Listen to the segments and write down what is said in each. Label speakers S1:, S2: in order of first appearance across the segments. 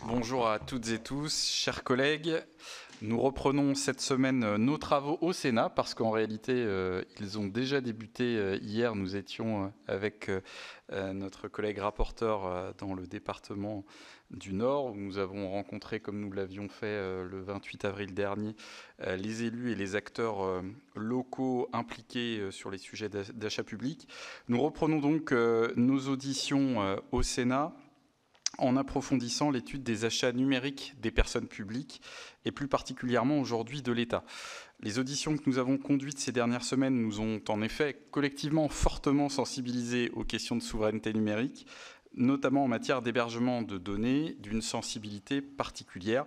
S1: Bonjour à toutes et tous, chers collègues. Nous reprenons cette semaine nos travaux au Sénat parce qu'en réalité, ils ont déjà débuté hier. Nous étions avec notre collègue rapporteur dans le département du Nord où nous avons rencontré, comme nous l'avions fait le 28 avril dernier, les élus et les acteurs locaux impliqués sur les sujets d'achat public. Nous reprenons donc nos auditions au Sénat en approfondissant l'étude des achats numériques des personnes publiques et plus particulièrement aujourd'hui de l'État. Les auditions que nous avons conduites ces dernières semaines nous ont en effet collectivement fortement sensibilisés aux questions de souveraineté numérique, notamment en matière d'hébergement de données d'une sensibilité particulière,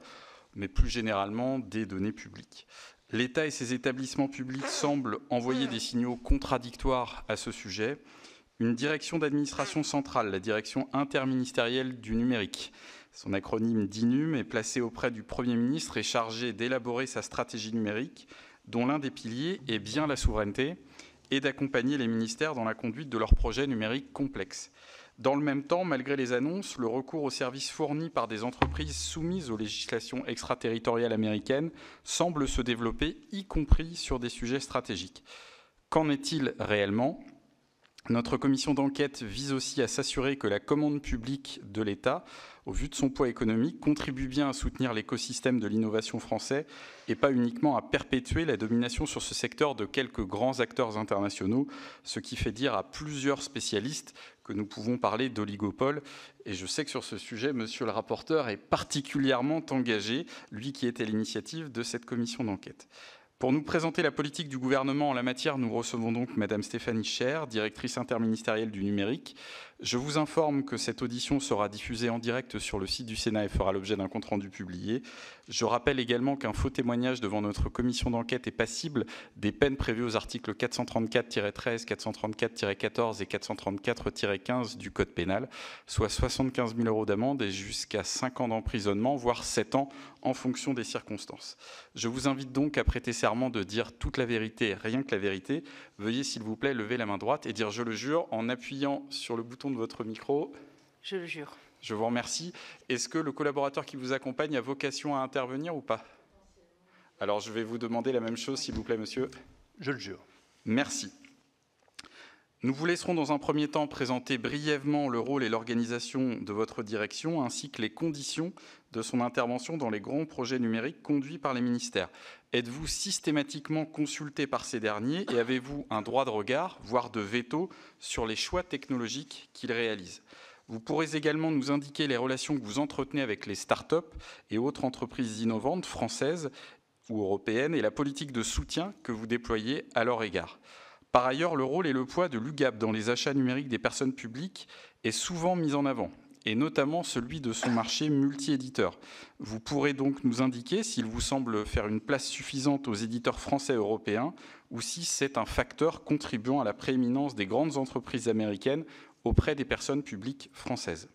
S1: mais plus généralement des données publiques. L'État et ses établissements publics semblent envoyer des signaux contradictoires à ce sujet. Une direction d'administration centrale, la direction interministérielle du numérique. Son acronyme DINUM est placé auprès du Premier ministre et chargé d'élaborer sa stratégie numérique, dont l'un des piliers est bien la souveraineté, et d'accompagner les ministères dans la conduite de leurs projets numériques complexes. Dans le même temps, malgré les annonces, le recours aux services fournis par des entreprises soumises aux législations extraterritoriales américaines semble se développer, y compris sur des sujets stratégiques. Qu'en est-il réellement ? Notre commission d'enquête vise aussi à s'assurer que la commande publique de l'État, au vu de son poids économique, contribue bien à soutenir l'écosystème de l'innovation français et pas uniquement à perpétuer la domination sur ce secteur de quelques grands acteurs internationaux, ce qui fait dire à plusieurs spécialistes que nous pouvons parler d'oligopole. Et je sais que sur ce sujet, monsieur le rapporteur est particulièrement engagé, lui qui est à l'initiative de cette commission d'enquête. Pour nous présenter la politique du gouvernement en la matière, nous recevons donc Madame Stéphanie Cher, directrice interministérielle du numérique. Je vous informe que cette audition sera diffusée en direct sur le site du Sénat et fera l'objet d'un compte-rendu publié. Je rappelle également qu'un faux témoignage devant notre commission d'enquête est passible des peines prévues aux articles 434-13, 434-14 et 434-15 du Code pénal, soit 75 000 € d'amende et jusqu'à 5 ans d'emprisonnement, voire 7 ans en fonction des circonstances. Je vous invite donc à prêter serment de dire toute la vérité, rien que la vérité. Veuillez s'il vous plaît lever la main droite et dire « je le jure » en appuyant sur le bouton de votre micro.
S2: Je le jure.
S1: Je vous remercie. Est-ce que le collaborateur qui vous accompagne a vocation à intervenir ou pas? Alors je vais vous demander la même chose s'il vous plaît, monsieur.
S3: Je le jure.
S1: Merci. Nous vous laisserons dans un premier temps présenter brièvement le rôle et l'organisation de votre direction ainsi que les conditions de son intervention dans les grands projets numériques conduits par les ministères. Êtes-vous systématiquement consulté par ces derniers et avez-vous un droit de regard, voire de veto, sur les choix technologiques qu'ils réalisent? Vous pourrez également nous indiquer les relations que vous entretenez avec les start-up et autres entreprises innovantes françaises ou européennes et la politique de soutien que vous déployez à leur égard. Par ailleurs, le rôle et le poids de l'UGAP dans les achats numériques des personnes publiques est souvent mis en avant, et notamment celui de son marché multi-éditeur. Vous pourrez donc nous indiquer s'il vous semble faire une place suffisante aux éditeurs français et européens, ou si c'est un facteur contribuant à la prééminence des grandes entreprises américaines auprès des personnes publiques françaises.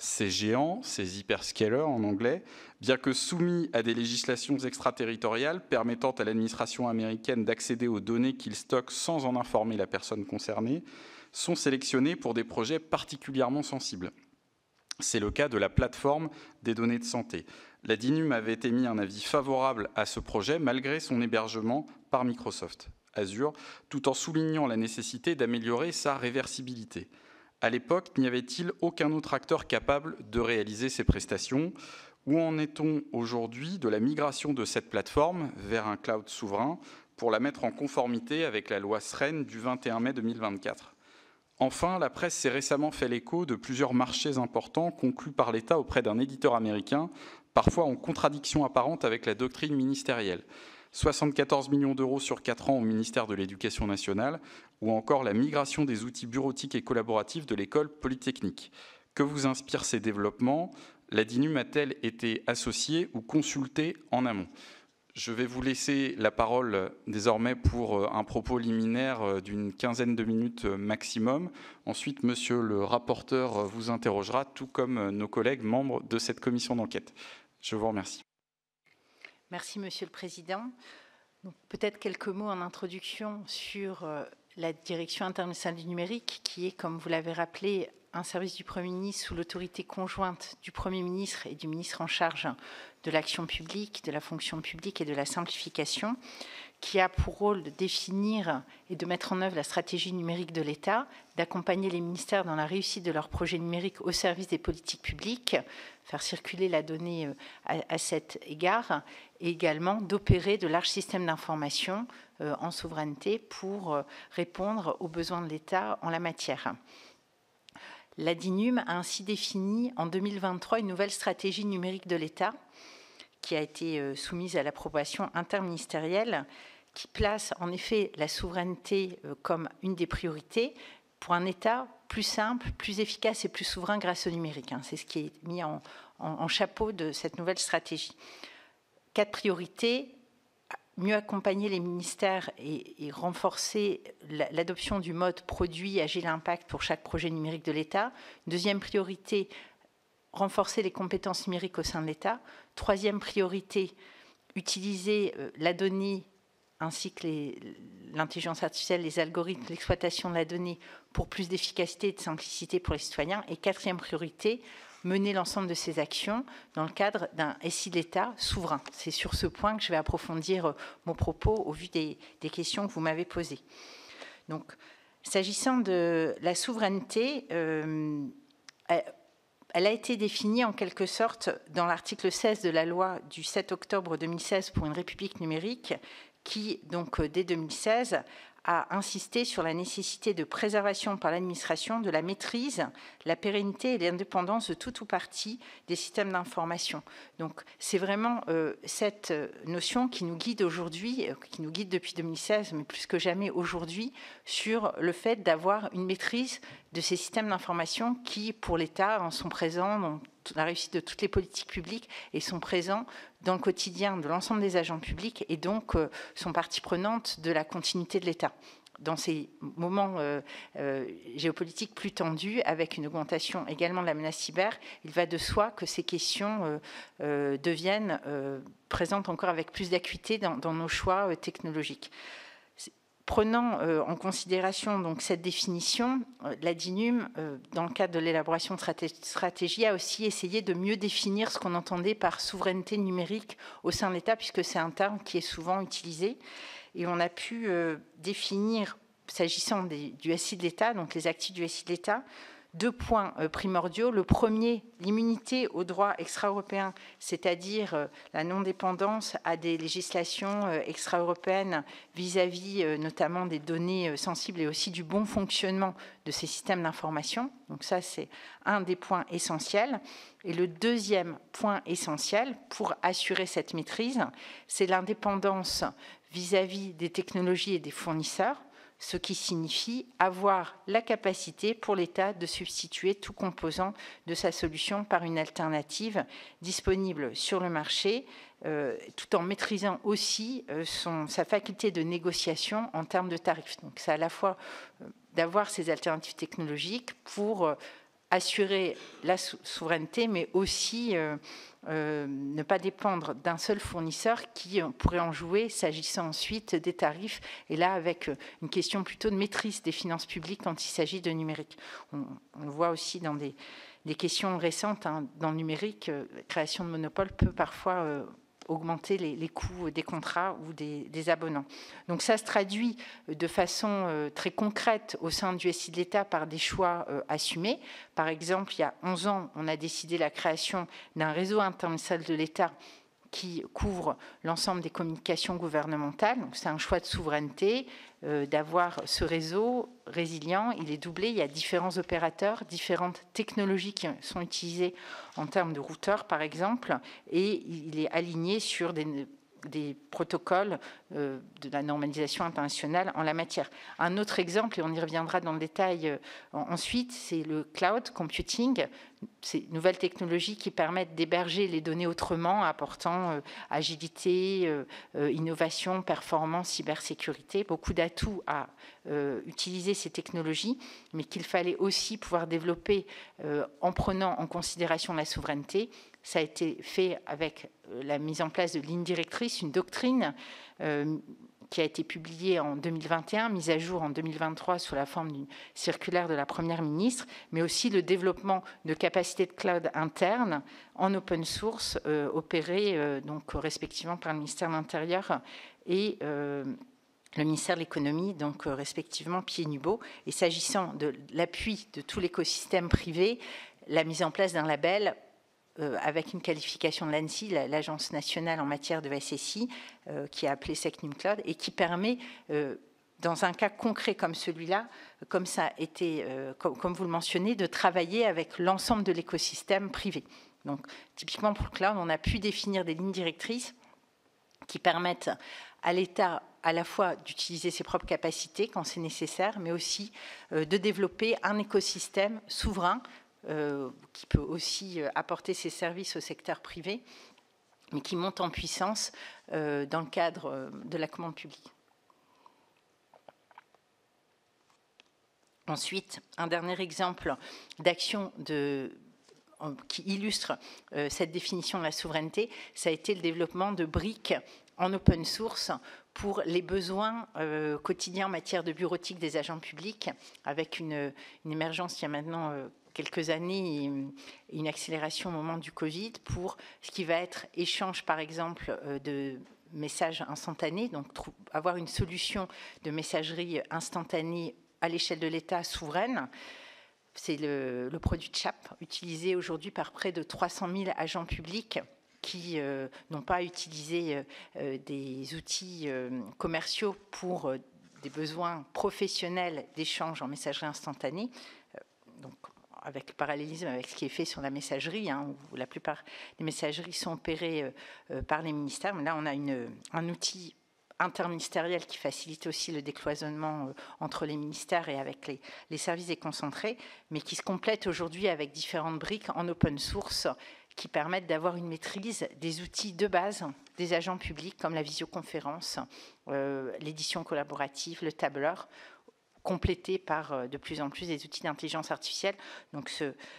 S1: Ces géants, ces hyperscalers en anglais, bien que soumis à des législations extraterritoriales permettant à l'administration américaine d'accéder aux données qu'ils stockent sans en informer la personne concernée, sont sélectionnés pour des projets particulièrement sensibles. C'est le cas de la plateforme des données de santé. La DINUM avait émis un avis favorable à ce projet malgré son hébergement par Microsoft Azure, tout en soulignant la nécessité d'améliorer sa réversibilité. À l'époque, n'y avait-il aucun autre acteur capable de réaliser ces prestations? Où en est-on aujourd'hui de la migration de cette plateforme vers un cloud souverain pour la mettre en conformité avec la loi SREN du 21 mai 2024? Enfin, la presse s'est récemment fait l'écho de plusieurs marchés importants conclus par l'État auprès d'un éditeur américain, parfois en contradiction apparente avec la doctrine ministérielle. 74 millions d'euros sur 4 ans au ministère de l'Éducation nationale, ou encore la migration des outils bureautiques et collaboratifs de l'école polytechnique. Que vous inspirent ces développements? La DINUM a-t-elle été associée ou consultée en amont? Je vais vous laisser la parole désormais pour un propos liminaire d'une quinzaine de minutes maximum. Ensuite, monsieur le rapporteur vous interrogera, tout comme nos collègues membres de cette commission d'enquête. Je vous remercie.
S2: Merci, Monsieur le Président. Peut-être quelques mots en introduction sur la Direction internationale du numérique, qui est, comme vous l'avez rappelé, un service du Premier ministre sous l'autorité conjointe du Premier ministre et du ministre en charge de l'action publique, de la fonction publique et de la simplification, qui a pour rôle de définir et de mettre en œuvre la stratégie numérique de l'État, d'accompagner les ministères dans la réussite de leurs projets numériques au service des politiques publiques, faire circuler la donnée à cet égard, et également d'opérer de larges systèmes d'information en souveraineté pour répondre aux besoins de l'État en la matière. La DINUM a ainsi défini en 2023 une nouvelle stratégie numérique de l'État qui a été soumise à l'approbation interministérielle, qui place en effet la souveraineté comme une des priorités pour un État plus simple, plus efficace et plus souverain grâce au numérique. C'est ce qui est mis en chapeau de cette nouvelle stratégie. 4 priorités: mieux accompagner les ministères et renforcer l'adoption du mode produit agile impact pour chaque projet numérique de l'État. Deuxième priorité, renforcer les compétences numériques au sein de l'État. Troisième priorité, utiliser la donnée ainsi que l'intelligence artificielle, les algorithmes, l'exploitation de la donnée pour plus d'efficacité et de simplicité pour les citoyens. Et quatrième priorité, mener l'ensemble de ces actions dans le cadre d'un SI de l'État souverain. C'est sur ce point que je vais approfondir mon propos au vu des questions que vous m'avez posées. Donc, s'agissant de la souveraineté, elle a été définie en quelque sorte dans l'article 16 de la loi du 7 octobre 2016 pour une République numérique qui, donc, dès 2016, a insisté sur la nécessité de préservation par l'administration de la maîtrise, la pérennité et l'indépendance de tout ou partie des systèmes d'information. Donc, c'est vraiment cette notion qui nous guide aujourd'hui, qui nous guide depuis 2016, mais plus que jamais aujourd'hui, sur le fait d'avoir une maîtrise de ces systèmes d'information qui, pour l'État, en sont présents dans la réussite de toutes les politiques publiques et sont présents dans le quotidien de l'ensemble des agents publics et donc sont partie prenante de la continuité de l'État. Dans ces moments géopolitiques plus tendus, avec une augmentation également de la menace cyber, il va de soi que ces questions deviennent présentes encore avec plus d'acuité dans nos choix technologiques. Prenant en considération donc cette définition, la DINUM, dans le cadre de l'élaboration de stratégie, a aussi essayé de mieux définir ce qu'on entendait par souveraineté numérique au sein de l'État, puisque c'est un terme qui est souvent utilisé. Et on a pu définir, s'agissant du SI de l'État, donc les actifs du SI de l'État, 2 points primordiaux. Le premier, l'immunité au droit extra-européen, c'est-à-dire la non-dépendance à des législations extra-européennes vis-à-vis notamment des données sensibles et aussi du bon fonctionnement de ces systèmes d'information. Donc ça, c'est un des points essentiels. Et le deuxième point essentiel pour assurer cette maîtrise, c'est l'indépendance vis-à-vis des technologies et des fournisseurs, ce qui signifie avoir la capacité pour l'État de substituer tout composant de sa solution par une alternative disponible sur le marché, tout en maîtrisant aussi sa faculté de négociation en termes de tarifs. Donc c'est à la fois d'avoir ces alternatives technologiques pour assurer la souveraineté, mais aussi ne pas dépendre d'un seul fournisseur qui pourrait en jouer s'agissant ensuite des tarifs, et là avec une question plutôt de maîtrise des finances publiques quand il s'agit de numérique. On le voit aussi dans des questions récentes dans le numérique, la création de monopoles peut parfois augmenter les coûts des contrats ou des abonnements. Donc ça se traduit de façon très concrète au sein du SI de l'État par des choix assumés. Par exemple, il y a 11 ans, on a décidé la création d'un réseau international de l'État qui couvre l'ensemble des communications gouvernementales. Donc c'est un choix de souveraineté d'avoir ce réseau résilient. Il est doublé, il y a différents opérateurs, différentes technologies qui sont utilisées en termes de routeurs, par exemple, et il est aligné sur des protocoles de la normalisation internationale en la matière. Un autre exemple, et on y reviendra dans le détail ensuite, c'est le cloud computing, ces nouvelles technologies qui permettent d'héberger les données autrement, apportant agilité, innovation, performance, cybersécurité, beaucoup d'atouts à utiliser ces technologies, mais qu'il fallait aussi pouvoir développer en prenant en considération la souveraineté. Ça a été fait avec la mise en place de lignes directrices, une doctrine qui a été publiée en 2021, mise à jour en 2023 sous la forme d'une circulaire de la Première ministre, mais aussi le développement de capacités de cloud internes en open source, opérées donc respectivement par le ministère de l'Intérieur et le ministère de l'Économie, donc respectivement Pied-Nubo. Et s'agissant de l'appui de tout l'écosystème privé, la mise en place d'un label avec une qualification de l'ANSSI, l'Agence nationale en matière de SSI, qui est appelée SecNum Cloud, et qui permet, dans un cas concret comme celui-là, comme ça a été, comme vous le mentionnez, de travailler avec l'ensemble de l'écosystème privé. Donc, typiquement pour le cloud, on a pu définir des lignes directrices qui permettent à l'État à la fois d'utiliser ses propres capacités quand c'est nécessaire, mais aussi de développer un écosystème souverain qui peut aussi apporter ses services au secteur privé, mais qui monte en puissance dans le cadre de la commande publique. Ensuite, un dernier exemple d'action qui illustre cette définition de la souveraineté, ça a été le développement de briques en open source pour les besoins quotidiens en matière de bureautique des agents publics, avec une émergence il y a maintenant quelques années et une accélération au moment du Covid pour ce qui va être échange, par exemple, de messages instantanés, donc avoir une solution de messagerie instantanée à l'échelle de l'État souveraine. C'est le produit CHAP, utilisé aujourd'hui par près de 300 000 agents publics qui n'ont pas utilisé des outils commerciaux pour des besoins professionnels d'échange en messagerie instantanée. Donc, avec le parallélisme avec ce qui est fait sur la messagerie, où la plupart des messageries sont opérées par les ministères. Mais là, on a un outil interministériel qui facilite aussi le décloisonnement entre les ministères et avec les services déconcentrés, mais qui se complète aujourd'hui avec différentes briques en open source qui permettent d'avoir une maîtrise des outils de base des agents publics, comme la visioconférence, l'édition collaborative, le tableur, complété par de plus en plus des outils d'intelligence artificielle. Donc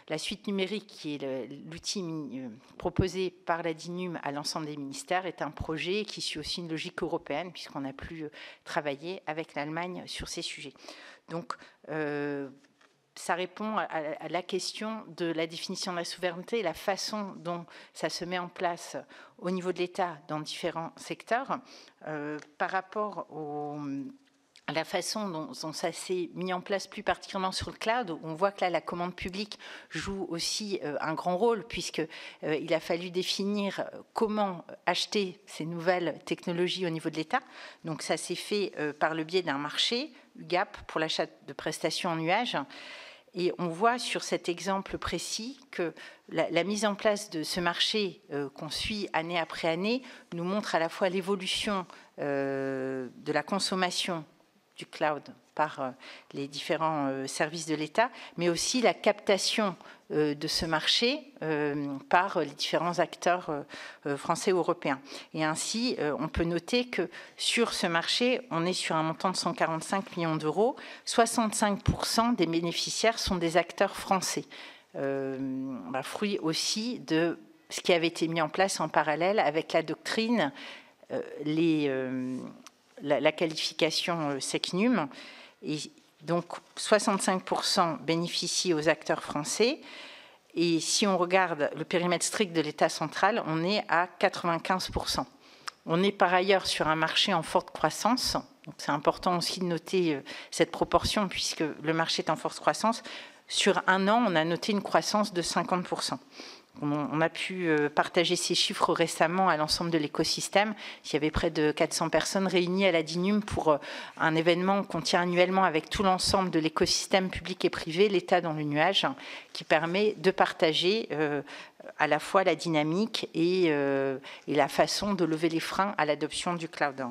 S2: la suite numérique, qui est l'outil proposé par la DINUM à l'ensemble des ministères, est un projet qui suit aussi une logique européenne, puisqu'on a pu travailler avec l'Allemagne sur ces sujets. Donc, ça répond à la question de la définition de la souveraineté et la façon dont ça se met en place au niveau de l'État dans différents secteurs. Par rapport à la façon dont ça s'est mis en place plus particulièrement sur le cloud, on voit que là, la commande publique joue aussi un grand rôle, puisqu'il a fallu définir comment acheter ces nouvelles technologies au niveau de l'État. Donc ça s'est fait par le biais d'un marché, UGAP, pour l'achat de prestations en nuage. Et on voit sur cet exemple précis que la mise en place de ce marché qu'on suit année après année nous montre à la fois l'évolution de la consommation du cloud par les différents services de l'État, mais aussi la captation de ce marché par les différents acteurs français ou européens. Et ainsi, on peut noter que sur ce marché, on est sur un montant de 145 millions d'euros. 65% des bénéficiaires sont des acteurs français, fruit aussi de ce qui avait été mis en place en parallèle avec la doctrine, la qualification SecNum. Et donc 65% bénéficient aux acteurs français. Et si on regarde le périmètre strict de l'État central, on est à 95%. On est par ailleurs sur un marché en forte croissance. C'est important aussi de noter cette proportion puisque le marché est en forte croissance. Sur un an, on a noté une croissance de 50%. On a pu partager ces chiffres récemment à l'ensemble de l'écosystème. Il y avait près de 400 personnes réunies à la DINUM pour un événement qu'on tient annuellement avec tout l'ensemble de l'écosystème public et privé, l'État dans le nuage, qui permet de partager à la fois la dynamique et la façon de lever les freins à l'adoption du cloud.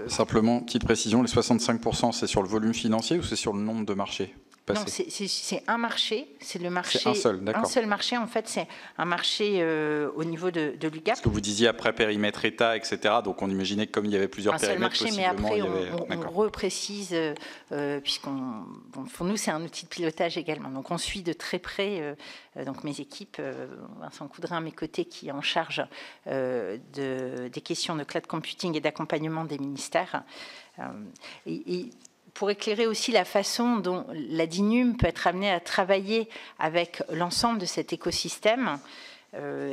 S1: Simplement, petite précision, les 65%, c'est sur le volume financier ou c'est sur le nombre de marchés ? passer?
S2: Non, c'est un marché, c'est le marché.
S1: C'est un
S2: seul marché, en fait, c'est un marché au niveau de l'UGAP.
S1: Ce que vous disiez après périmètre État, etc. Donc on imaginait que comme il y avait plusieurs périmètres,
S2: un seul marché, mais après
S1: on
S2: reprécise, pour nous c'est un outil de pilotage également. Donc on suit de très près, donc mes équipes, Vincent Coudrin à mes côtés qui est en charge des questions de cloud computing et d'accompagnement des ministères. Et pour éclairer aussi la façon dont la DINUM peut être amenée à travailler avec l'ensemble de cet écosystème,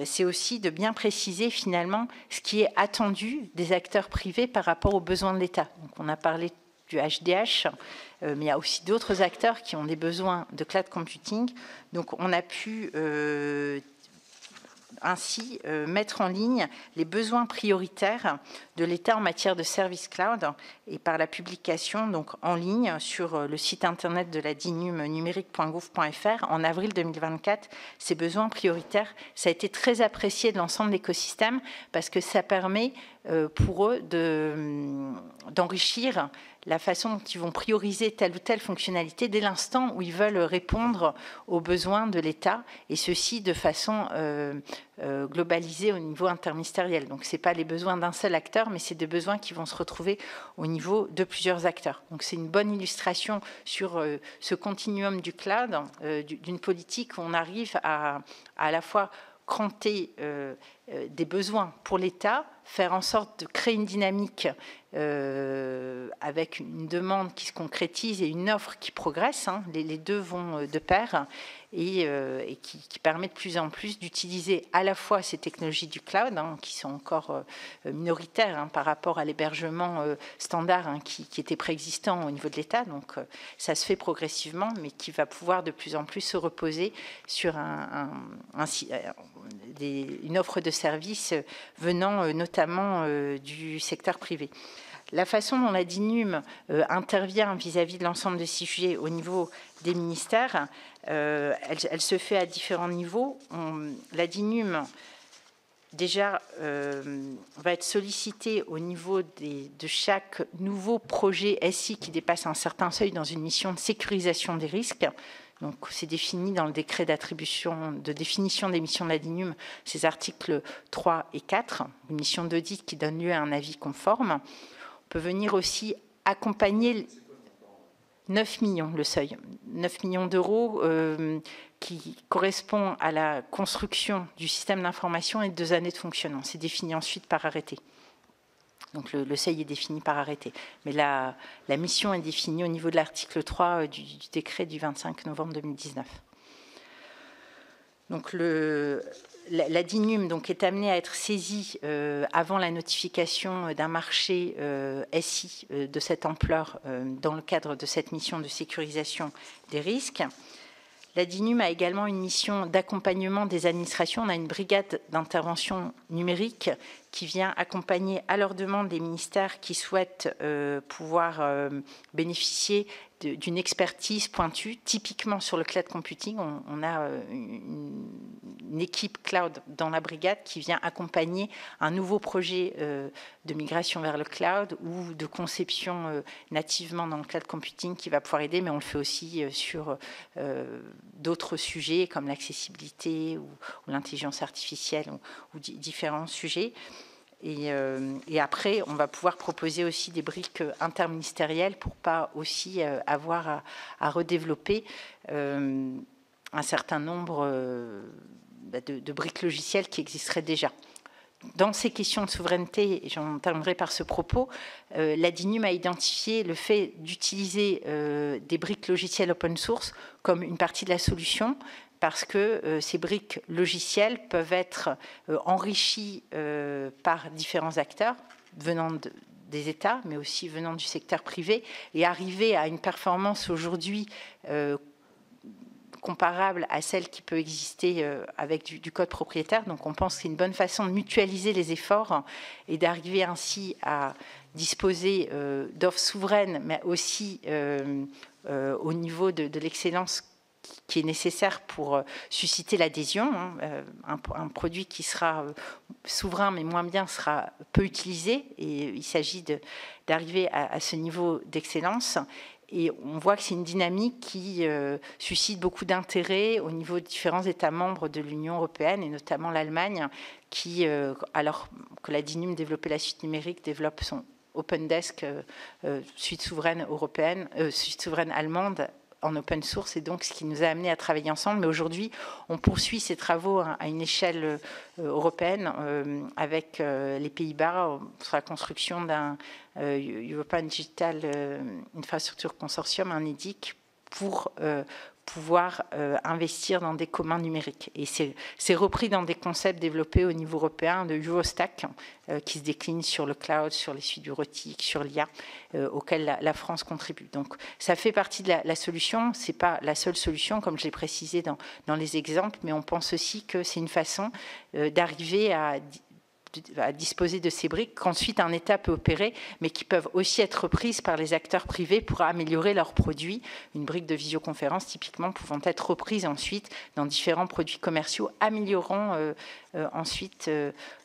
S2: c'est aussi de bien préciser finalement ce qui est attendu des acteurs privés par rapport aux besoins de l'État. Donc on a parlé du HDH, mais il y a aussi d'autres acteurs qui ont des besoins de cloud computing. Donc on a pu ainsi mettre en ligne les besoins prioritaires de l'État en matière de service cloud et par la publication donc en ligne sur le site internet de la DINUM numérique.gouv.fr en avril 2024. Ces besoins prioritaires, ça a été très apprécié de l'ensemble de l'écosystème parce que ça permet pour eux d'enrichir la façon dont ils vont prioriser telle ou telle fonctionnalité dès l'instant où ils veulent répondre aux besoins de l'État, et ceci de façon globalisée au niveau interministériel. Donc ce n'est pas les besoins d'un seul acteur, mais c'est des besoins qui vont se retrouver au niveau de plusieurs acteurs. Donc c'est une bonne illustration sur ce continuum du cloud, d'une politique où on arrive à la fois cranter des besoins pour l'État, faire en sorte de créer une dynamique avec une demande qui se concrétise et une offre qui progresse. Les deux vont de pair et qui permet de plus en plus d'utiliser à la fois ces technologies du cloud, qui sont encore minoritaires par rapport à l'hébergement standard qui était préexistant au niveau de l'État. Donc ça se fait progressivement, mais qui va pouvoir de plus en plus se reposer sur une offre de services venant notamment du secteur privé. La façon dont la DINUM intervient vis-à-vis de l'ensemble de ces sujets au niveau des ministères, elle se fait à différents niveaux. La DINUM, déjà, va être sollicitée au niveau de chaque nouveau projet SI qui dépasse un certain seuil dans une mission de sécurisation des risques. Donc, c'est défini dans le décret d'attribution, de définition des missions de la DINUM, ces articles 3 et 4, une mission d'audit qui donne lieu à un avis conforme. On peut venir aussi accompagner 9 millions, le seuil, 9 millions d'euros qui correspond à la construction du système d'information et de 2 années de fonctionnement. C'est défini ensuite par arrêté. Donc le seuil est défini par arrêté. Mais la mission est définie au niveau de l'article 3 du décret du 25 novembre 2019. Donc la DINUM donc, est amenée à être saisie avant la notification d'un marché SI de cette ampleur dans le cadre de cette mission de sécurisation des risques. La DINUM a également une mission d'accompagnement des administrations. On a une brigade d'intervention numérique qui vient accompagner à leur demande les ministères qui souhaitent pouvoir bénéficier d'une expertise pointue, typiquement sur le cloud computing. On a une équipe cloud dans la brigade qui vient accompagner un nouveau projet de migration vers le cloud ou de conception nativement dans le cloud computing qui va pouvoir aider, mais on le fait aussi sur d'autres sujets comme l'accessibilité ou l'intelligence artificielle ou différents sujets. Et après, on va pouvoir proposer aussi des briques interministérielles pour pas aussi avoir à redévelopper un certain nombre de briques logicielles qui existeraient déjà. Dans ces questions de souveraineté, et j'en terminerai par ce propos, la DINUM a identifié le fait d'utiliser des briques logicielles open source comme une partie de la solution, parce que ces briques logicielles peuvent être enrichies par différents acteurs venant des États, mais aussi venant du secteur privé, et arriver à une performance aujourd'hui comparable à celle qui peut exister avec du code propriétaire. Donc on pense que c'est une bonne façon de mutualiser les efforts et d'arriver ainsi à disposer d'offres souveraines, mais aussi au niveau de l'excellence qui est nécessaire pour susciter l'adhésion. Un produit qui sera souverain mais moins bien sera peu utilisé, et il s'agit d'arriver à ce niveau d'excellence. Et on voit que c'est une dynamique qui suscite beaucoup d'intérêt au niveau de différents États membres de l'Union européenne, et notamment l'Allemagne, qui, alors que la DINUM développait la suite numérique, développe son Open Desk, suite souveraine européenne, suite souveraine allemande, en open source, et donc ce qui nous a amené à travailler ensemble. Mais aujourd'hui, on poursuit ces travaux à une échelle européenne avec les Pays-Bas sur la construction d'un European Digital Infrastructure Consortium, un EDIC, pour pouvoir investir dans des communs numériques. Et c'est repris dans des concepts développés au niveau européen de Eurostack, qui se déclinent sur le cloud, sur les suites bureautiques, sur l'IA, auxquels la France contribue. Donc ça fait partie de la solution. Ce n'est pas la seule solution, comme je l'ai précisé dans les exemples, mais on pense aussi que c'est une façon d'arriver à disposer de ces briques qu'ensuite un État peut opérer, mais qui peuvent aussi être reprises par les acteurs privés pour améliorer leurs produits. Une brique de visioconférence, typiquement, pouvant être reprise ensuite dans différents produits commerciaux, améliorant ensuite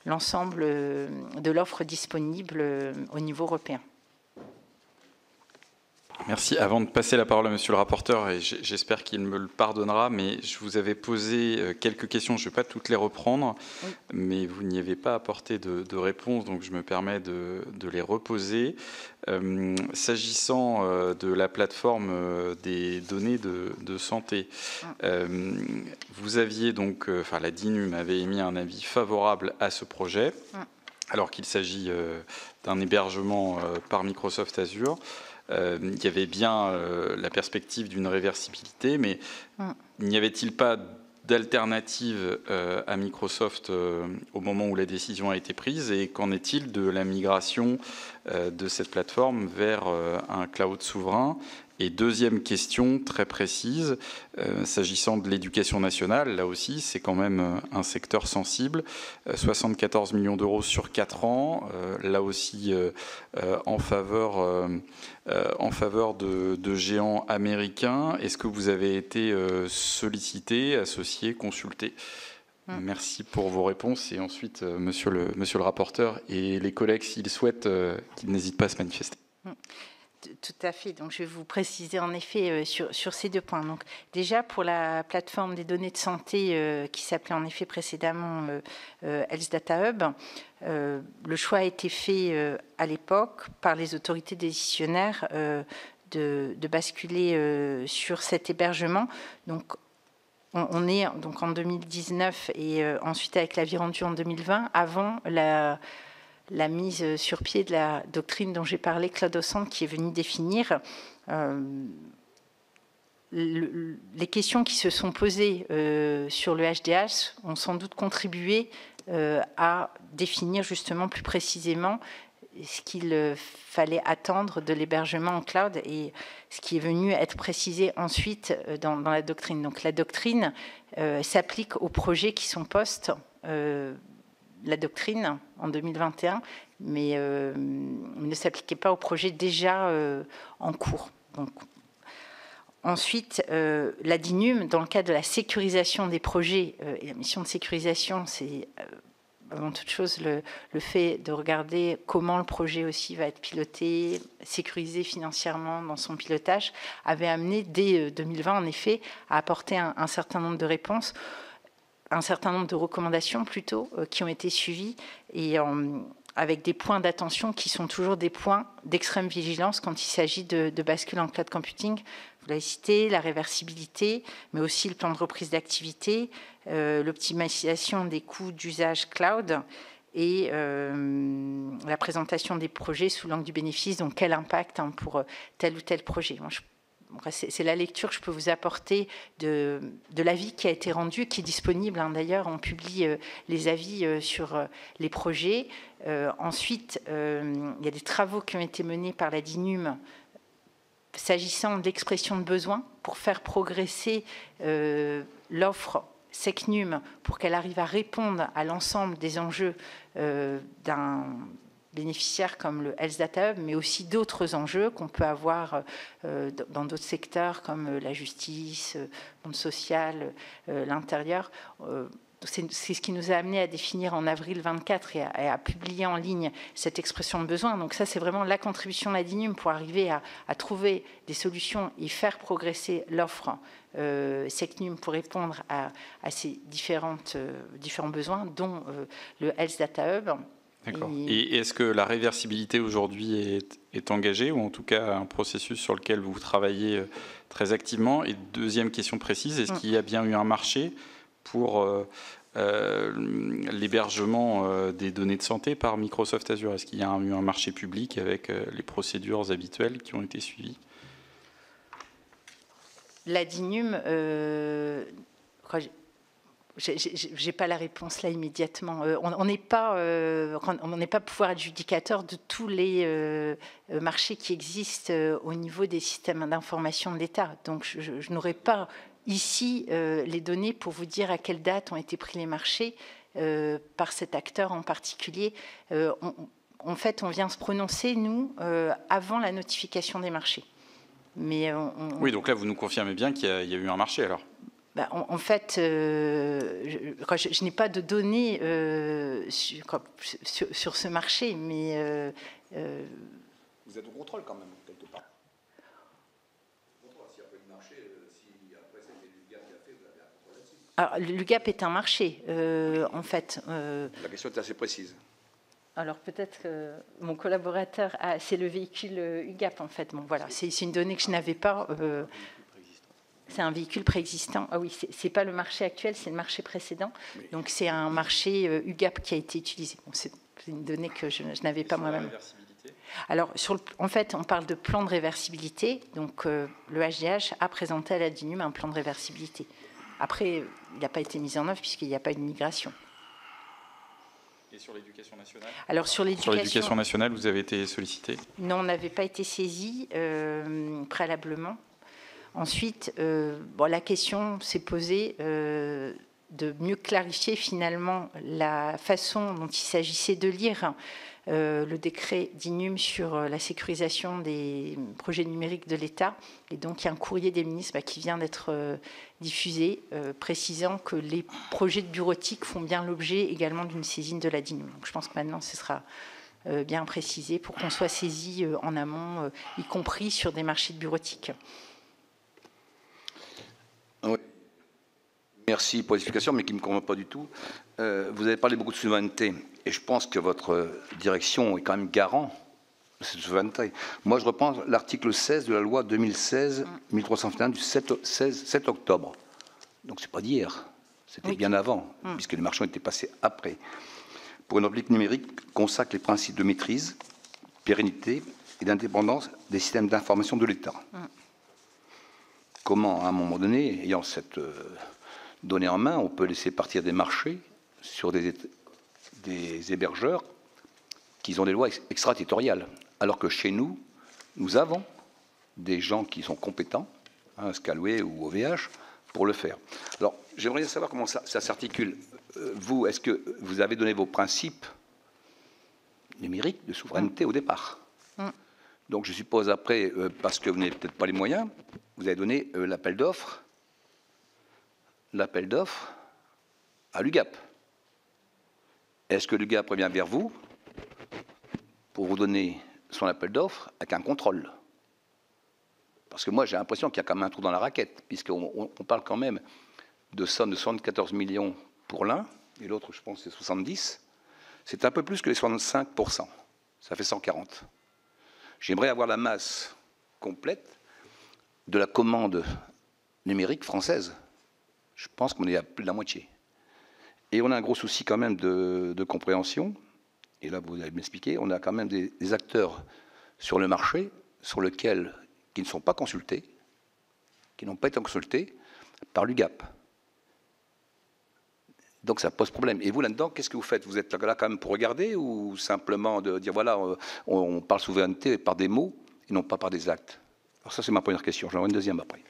S2: l'ensemble de l'offre disponible au niveau européen.
S1: Merci. Avant de passer la parole à monsieur le rapporteur, et j'espère qu'il me le pardonnera, mais je vous avais posé quelques questions, je ne vais pas toutes les reprendre, oui, mais vous n'y avez pas apporté de réponse, donc je me permets de les reposer. S'agissant de la plateforme des données de santé, vous aviez donc, enfin la DINUM avait émis un avis favorable à ce projet, alors qu'il s'agit d'un hébergement par Microsoft Azure. Il y avait bien la perspective d'une réversibilité, mais n'y avait-il pas d'alternative à Microsoft au moment où la décision a été prise, et qu'en est-il de la migration de cette plateforme vers un cloud souverain? Et deuxième question très précise, s'agissant de l'éducation nationale, là aussi c'est quand même un secteur sensible, 74 millions d'euros sur 4 ans, là aussi en faveur de géants américains. Est-ce que vous avez été sollicité, associé, consulté? Merci pour vos réponses, et ensuite monsieur le rapporteur et les collègues, s'ils souhaitent, qu'ils n'hésitent pas à se manifester.
S2: Tout à fait. Donc, je vais vous préciser en effet sur ces deux points. Donc, déjà pour la plateforme des données de santé qui s'appelait en effet précédemment Health Data Hub, le choix a été fait à l'époque par les autorités décisionnaires de basculer sur cet hébergement. Donc, on est donc en 2019 et ensuite avec l'avis rendu en 2020, avant la mise sur pied de la doctrine dont j'ai parlé, Cloud au Centre, qui est venue définir les questions qui se sont posées sur le HDH ont sans doute contribué à définir justement plus précisément ce qu'il fallait attendre de l'hébergement en cloud, et ce qui est venu être précisé ensuite dans la doctrine. Donc la doctrine s'applique aux projets qui sont post la doctrine en 2021, mais ne s'appliquait pas aux projets déjà en cours. Donc, ensuite, la DINUM, dans le cadre de la sécurisation des projets, et la mission de sécurisation, c'est avant toute chose le fait de regarder comment le projet aussi va être piloté, sécurisé financièrement dans son pilotage, avait amené dès 2020, en effet, à apporter un certain nombre de réponses, un certain nombre de recommandations plutôt, qui ont été suivies, et avec des points d'attention qui sont toujours des points d'extrême vigilance quand il s'agit de bascule en cloud computing. Vous l'avez cité, la réversibilité, mais aussi le plan de reprise d'activité, l'optimisation des coûts d'usage cloud et la présentation des projets sous l'angle du bénéfice, donc quel impact pour tel ou tel projet. C'est la lecture que je peux vous apporter de l'avis qui a été rendu, qui est disponible. D'ailleurs, on publie les avis sur les projets. Ensuite, il y a des travaux qui ont été menés par la DINUM s'agissant de l'expression de besoin pour faire progresser l'offre SecNum pour qu'elle arrive à répondre à l'ensemble des enjeux d'un bénéficiaires comme le Health Data Hub, mais aussi d'autres enjeux qu'on peut avoir dans d'autres secteurs comme la justice, le monde social, l'intérieur. c'est ce qui nous a amené à définir en avril 24 et à publier en ligne cette expression de besoin. Donc ça, c'est vraiment la contribution de la DINUM pour arriver à trouver des solutions et faire progresser l'offre SecNum pour répondre à ces différents besoins, dont le Health Data Hub.
S1: D'accord. Et est-ce que la réversibilité aujourd'hui est engagée, ou en tout cas un processus sur lequel vous travaillez très activement? Et deuxième question précise, est-ce qu'il y a bien eu un marché pour l'hébergement des données de santé par Microsoft Azure? Est-ce qu'il y a eu un marché public avec les procédures habituelles qui ont été suivies?
S2: La DINUM, j'ai pas la réponse là immédiatement. On n'est pas pouvoir adjudicateur de tous les marchés qui existent au niveau des systèmes d'information de l'État. Donc je n'aurai pas ici les données pour vous dire à quelle date ont été pris les marchés par cet acteur en particulier. En fait, on vient se prononcer, nous, avant la notification des marchés. Mais
S1: oui, donc là, vous nous confirmez bien qu'il y a eu un marché, alors?
S2: En fait, je n'ai pas de données sur ce marché, mais...
S3: Vous êtes au contrôle quand même, quelque part. S'il n'y a pas eu de marché, si après c'était l'UGAP qui a fait, vous avez un contrôle là-dessus.
S2: Alors, l'UGAP est un marché, en fait.
S3: La question est assez précise.
S2: Alors peut-être que mon collaborateur, c'est le véhicule UGAP, en fait. Bon, voilà, c'est une donnée que je n'avais pas... C'est un véhicule préexistant. Ah oui, c'est pas le marché actuel, c'est le marché précédent. Donc c'est un marché UGAP qui a été utilisé. Bon, c'est une donnée que je n'avais pas moi-même. Alors, en fait, on parle de plan de réversibilité. Donc le HDH a présenté à la DINUM un plan de réversibilité. Après, il n'a pas été mis en œuvre puisqu'il n'y a pas eu de migration.
S1: Et sur l'éducation nationale?
S2: Alors sur l'éducation
S1: nationale, vous avez été sollicité?
S2: Non, on n'avait pas été saisi préalablement. Ensuite, la question s'est posée de mieux clarifier finalement la façon dont il s'agissait de lire le décret DINUM sur la sécurisation des projets numériques de l'État. Et donc, il y a un courrier des ministres qui vient d'être diffusé, précisant que les projets de bureautique font bien l'objet également d'une saisine de la DINUM. Donc, je pense que maintenant, ce sera bien précisé pour qu'on soit saisi en amont, y compris sur des marchés de bureautique.
S3: Oui. Merci pour l'explication, mais qui ne me convainc pas du tout. Vous avez parlé beaucoup de souveraineté, et je pense que votre direction est quand même garant de cette souveraineté. Moi, je reprends l'article 16 de la loi 2016-1321 du 7 octobre. Donc, ce n'est pas d'hier, c'était bien avant, puisque les marchés ont été passés après. Pour une république numérique, consacre les principes de maîtrise, pérennité et d'indépendance des systèmes d'information de l'État. Comment, à un moment donné, ayant cette donnée en main, on peut laisser partir des marchés sur des hébergeurs qui ont des lois extraterritoriales, alors que chez nous, nous avons des gens qui sont compétents, Scalway ou OVH, pour le faire. Alors, j'aimerais savoir comment ça s'articule. Vous, est-ce que vous avez donné vos principes numériques de souveraineté au départ? Donc, je suppose après, parce que vous n'avez peut-être pas les moyens, vous avez donné l'appel d'offres à l'UGAP. Est-ce que l'UGAP revient vers vous pour vous donner son appel d'offres avec un contrôle? Parce que moi, j'ai l'impression qu'il y a quand même un trou dans la raquette, puisqu'on parle quand même de sommes de 74 millions pour l'un, et l'autre, je pense, c'est 70. C'est un peu plus que les 65%. Ça fait 140. J'aimerais avoir la masse complète de la commande numérique française. Je pense qu'on est à plus de la moitié. Et on a un gros souci quand même de compréhension. Et là, vous allez m'expliquer, on a quand même des acteurs sur le marché qui ne sont pas consultés, qui n'ont pas été consultés par l'UGAP. Donc ça pose problème. Et vous, là-dedans, qu'est-ce que vous faites? Vous êtes là quand même pour regarder, ou simplement de dire, voilà, on parle souveraineté par des mots et non pas par des actes? Alors ça, c'est ma première question. J'en aurai une deuxième après.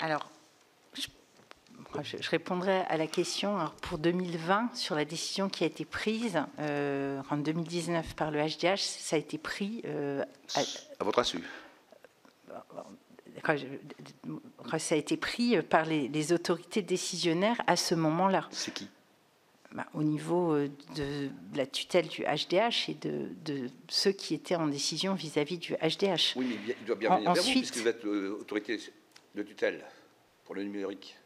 S2: Alors, je répondrai à la question. Alors, pour 2020, sur la décision qui a été prise en 2019 par le HDH, ça a été pris...
S3: à votre insu.
S2: ça a été pris par les autorités décisionnaires à ce moment-là.
S3: C'est qui?
S2: Au niveau de la tutelle du HDH et de ceux qui étaient en décision vis-à-vis du HDH.
S3: Oui, mais il doit bien venir vers vous, puisque vous êtes autorité de tutelle pour le numérique.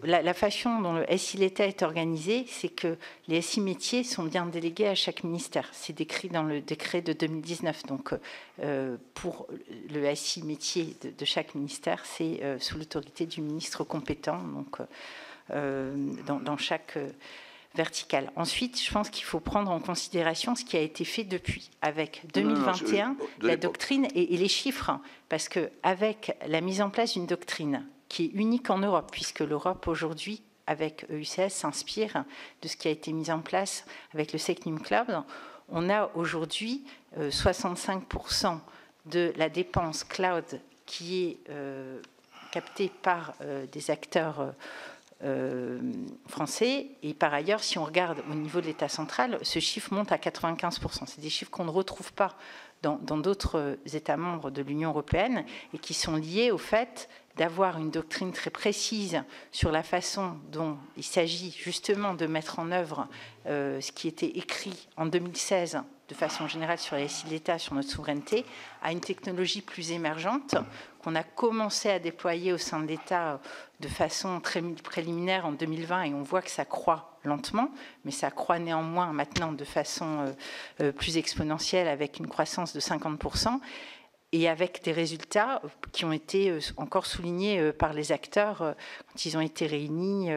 S2: La façon dont le SI l'État est organisé, c'est que les SI métiers sont bien délégués à chaque ministère. C'est décrit dans le décret de 2019. Donc, pour le SI métier de chaque ministère, c'est sous l'autorité du ministre compétent, donc dans chaque verticale. Ensuite, je pense qu'il faut prendre en considération ce qui a été fait depuis, avec 2021, la doctrine et les chiffres, parce qu'avec la mise en place d'une doctrine qui est unique en Europe, puisque l'Europe aujourd'hui, avec EUCS, s'inspire de ce qui a été mis en place avec le SecNum Cloud. On a aujourd'hui 65% de la dépense cloud qui est captée par des acteurs français. Et par ailleurs, si on regarde au niveau de l'État central, ce chiffre monte à 95%. C'est des chiffres qu'on ne retrouve pas dans d'autres États membres de l'Union européenne et qui sont liés au fait d'avoir une doctrine très précise sur la façon dont il s'agit justement de mettre en œuvre ce qui était écrit en 2016 de façon générale sur les SI de l'État, sur notre souveraineté, à une technologie plus émergente qu'on a commencé à déployer au sein de l'État de façon très préliminaire en 2020 et on voit que ça croît lentement, mais ça croît néanmoins maintenant de façon plus exponentielle avec une croissance de 50%. Et avec des résultats qui ont été encore soulignés par les acteurs quand ils ont été réunis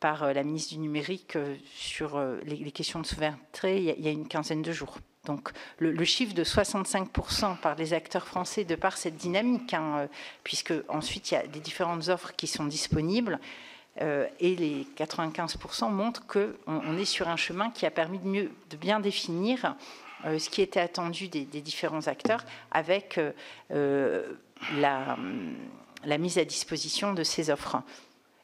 S2: par la ministre du Numérique sur les questions de souveraineté il y a une quinzaine de jours. Donc le chiffre de 65% par les acteurs français de par cette dynamique, puisque ensuite il y a des différentes offres qui sont disponibles, et les 95% montrent qu'on est sur un chemin qui a permis de bien définir ce qui était attendu des différents acteurs avec la mise à disposition de ces offres.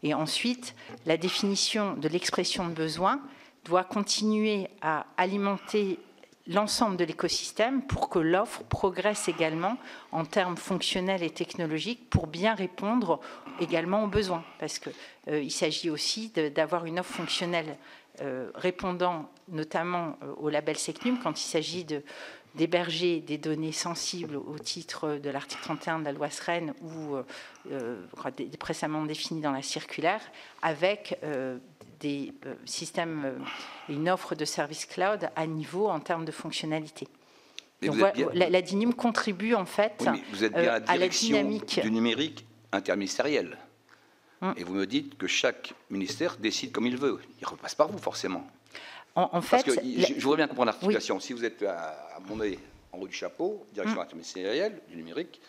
S2: Et ensuite, la définition de l'expression de besoin doit continuer à alimenter l'ensemble de l'écosystème pour que l'offre progresse également en termes fonctionnels et technologiques pour bien répondre également aux besoins. Parce qu'il s'agit aussi d'avoir une offre fonctionnelle répondant notamment au label SecNum quand il s'agit d'héberger des données sensibles au titre de l'article 31 de la loi SREN ou précédemment définies dans la circulaire, avec des systèmes, une offre de service cloud à niveau en termes de fonctionnalité. Donc, la DINUM contribue en fait
S3: vous êtes bien
S2: à la dynamique
S3: du numérique interministériel. Et vous me dites que chaque ministère décide comme il veut. Il ne repasse par vous, forcément.
S2: En fait,
S3: parce que je voudrais bien comprendre l'articulation. Oui. Si vous êtes à monter en haut du chapeau, direction interministérielle du numérique,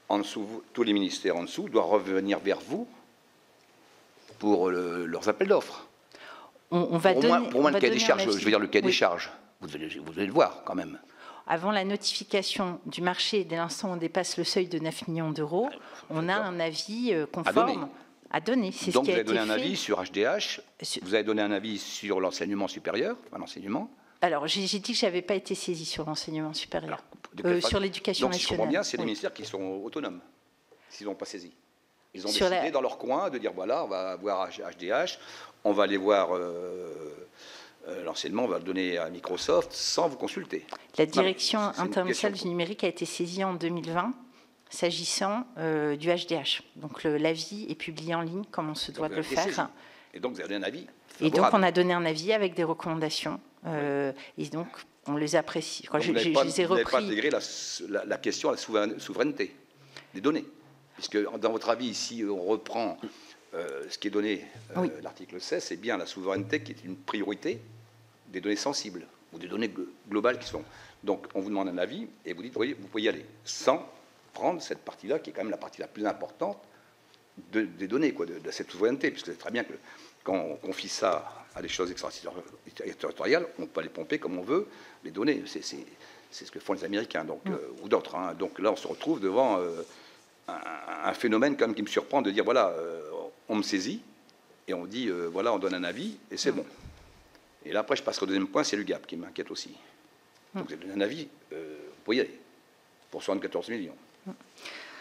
S3: en dessous, tous les ministères en dessous doivent revenir vers vous pour leurs appels d'offres.
S2: On va donner,
S3: pour moi, le cahier des charges, je veux dire le cahier des charges, vous devez le voir quand même.
S2: Avant la notification du marché, dès l'instant où on dépasse le seuil de 9 millions d'euros, on a un avis conforme à donner.
S3: Donc vous avez donné un avis sur HDH, vous avez donné un avis sur l'enseignement supérieur, enfin l'enseignement.
S2: Alors, j'ai dit que je n'avais pas été saisie sur l'enseignement supérieur, sur l'éducation nationale.
S3: Donc, si je comprends bien, c'est des ministères qui sont autonomes, s'ils n'ont pas saisi. Ils ont décidé dans leur coin de dire, voilà, on va voir HDH, on va aller voir l'enseignement, on va le donner à Microsoft sans vous consulter.
S2: La direction internationale du numérique a été saisie en 2020 s'agissant du HDH. Donc l'avis est publié en ligne comme on se doit de le faire.
S3: Saisi. Et donc vous avez donné un avis favorable.
S2: Et donc on a donné un avis avec des recommandations. Et donc on les apprécie.
S3: Vous n'avez pas intégré la question à la souveraineté des données. Puisque dans votre avis, si on reprend ce qui est donné, l'article 16, c'est bien la souveraineté qui est une priorité des données sensibles ou des données globales qui sont. Donc on vous demande un avis et vous dites, oui, vous pouvez y aller, sans prendre cette partie-là, qui est quand même la partie la plus importante des données, de cette souveraineté, puisque c'est très bien que quand on confie ça à des choses extraterritoriales, on peut les pomper comme on veut, les données. C'est ce que font les Américains, donc, ou d'autres. Hein. Donc là, on se retrouve devant un phénomène quand même qui me surprend de dire, voilà, on me saisit, et on dit, voilà, on donne un avis, et c'est bon. Et là, après, je passe au deuxième point, c'est l'UGAP qui m'inquiète aussi. Donc vous avez donné un avis, vous pouvez y aller, pour 74 millions.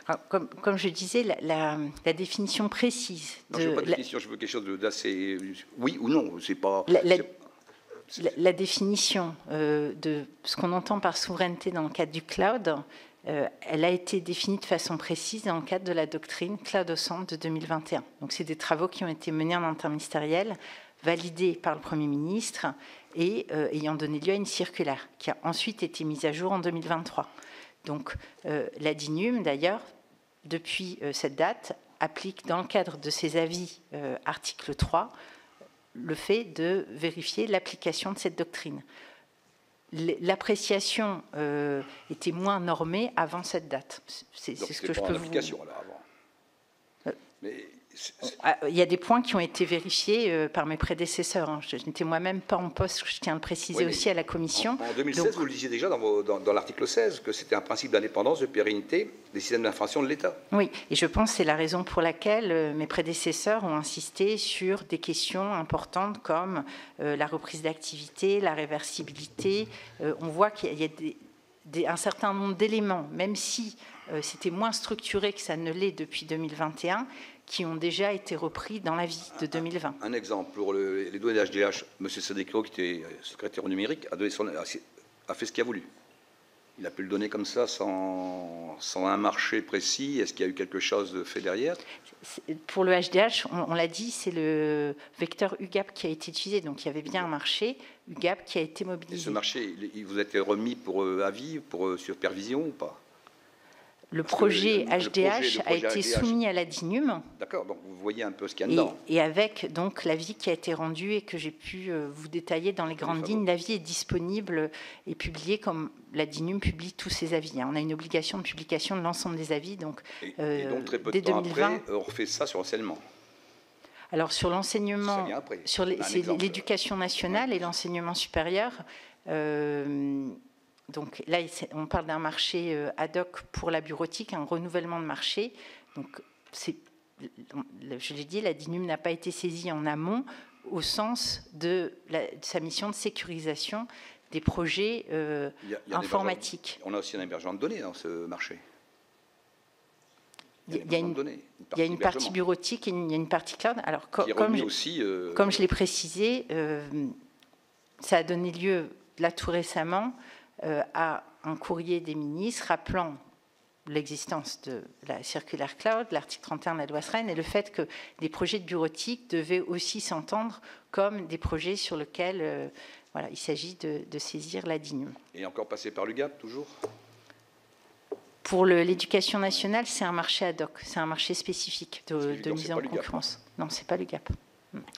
S2: Alors, comme je disais, la définition précise
S3: non, je veux pas de définition, je veux quelque chose d'assez... Oui ou non, c'est pas...
S2: La définition de ce qu'on entend par souveraineté dans le cadre du cloud, elle a été définie de façon précise dans le cadre de la doctrine Cloud au centre de 2021. Donc, c'est des travaux qui ont été menés en interministériel, validés par le Premier ministre et ayant donné lieu à une circulaire qui a ensuite été mise à jour en 2023. Donc, la DINUM, d'ailleurs, depuis cette date, applique dans le cadre de ses avis, article 3, le fait de vérifier l'application de cette doctrine. L'appréciation était moins normée avant cette date. C'est ce que je peux vous...
S3: Avant. Mais
S2: il y a des points qui ont été vérifiés par mes prédécesseurs. Je n'étais moi-même pas en poste, je tiens à le préciser aussi à la Commission.
S3: En 2016, donc, vous le disiez déjà dans l'article 16, que c'était un principe d'indépendance, de pérennité des systèmes d'information de l'État.
S2: Oui, et je pense que c'est la raison pour laquelle mes prédécesseurs ont insisté sur des questions importantes comme la reprise d'activité, la réversibilité. On voit qu'il y a un certain nombre d'éléments, même si c'était moins structuré que ça ne l'est depuis 2021, qui ont déjà été repris dans l'avis de 2020.
S3: Un exemple, pour les données d'HDH, M. Sadekro, qui était secrétaire au numérique, a fait ce qu'il a voulu. Il a pu le donner comme ça, sans un marché précis. Est-ce qu'il y a eu quelque chose de fait derrière?
S2: Pour le HDH, on l'a dit, c'est le vecteur UGAP qui a été utilisé. Donc il y avait bien un marché UGAP qui a été mobilisé.
S3: Et ce marché, il vous a été remis pour avis, pour supervision ou pas?
S2: Le projet HDH a été soumis à la DINUM.
S3: D'accord, donc vous voyez un peu ce qu'il y a dedans.
S2: Et avec donc l'avis qui a été rendu et que j'ai pu vous détailler dans les grandes lignes, l'avis est disponible et publié comme la DINUM publie tous ses avis. On a une obligation de publication de l'ensemble des avis. Donc,
S3: et donc très peu de temps après, on refait ça sur l'enseignement.
S2: Alors sur l'enseignement, sur l'éducation nationale et l'enseignement supérieur, donc là, on parle d'un marché ad hoc pour la bureautique, un renouvellement de marché. Donc, je l'ai dit, la DINUM n'a pas été saisie en amont au sens de sa mission de sécurisation des projets informatiques.
S3: On a aussi un hébergement de données dans ce marché.
S2: Il y a une partie bureautique et il y a une partie cloud. Alors, comme je l'ai précisé, ça a donné lieu, là tout récemment, à un courrier des ministres rappelant l'existence de la circulaire cloud, l'article 31 de la loi Sren, et le fait que des projets de bureautique devaient aussi s'entendre comme des projets sur lesquels il s'agit de saisir la DINUM.
S3: Et encore passé par l'UGAP, toujours?
S2: Pour l'éducation nationale, c'est un marché ad hoc, c'est un marché spécifique de mise en concurrence. Non, ce n'est pas l'UGAP.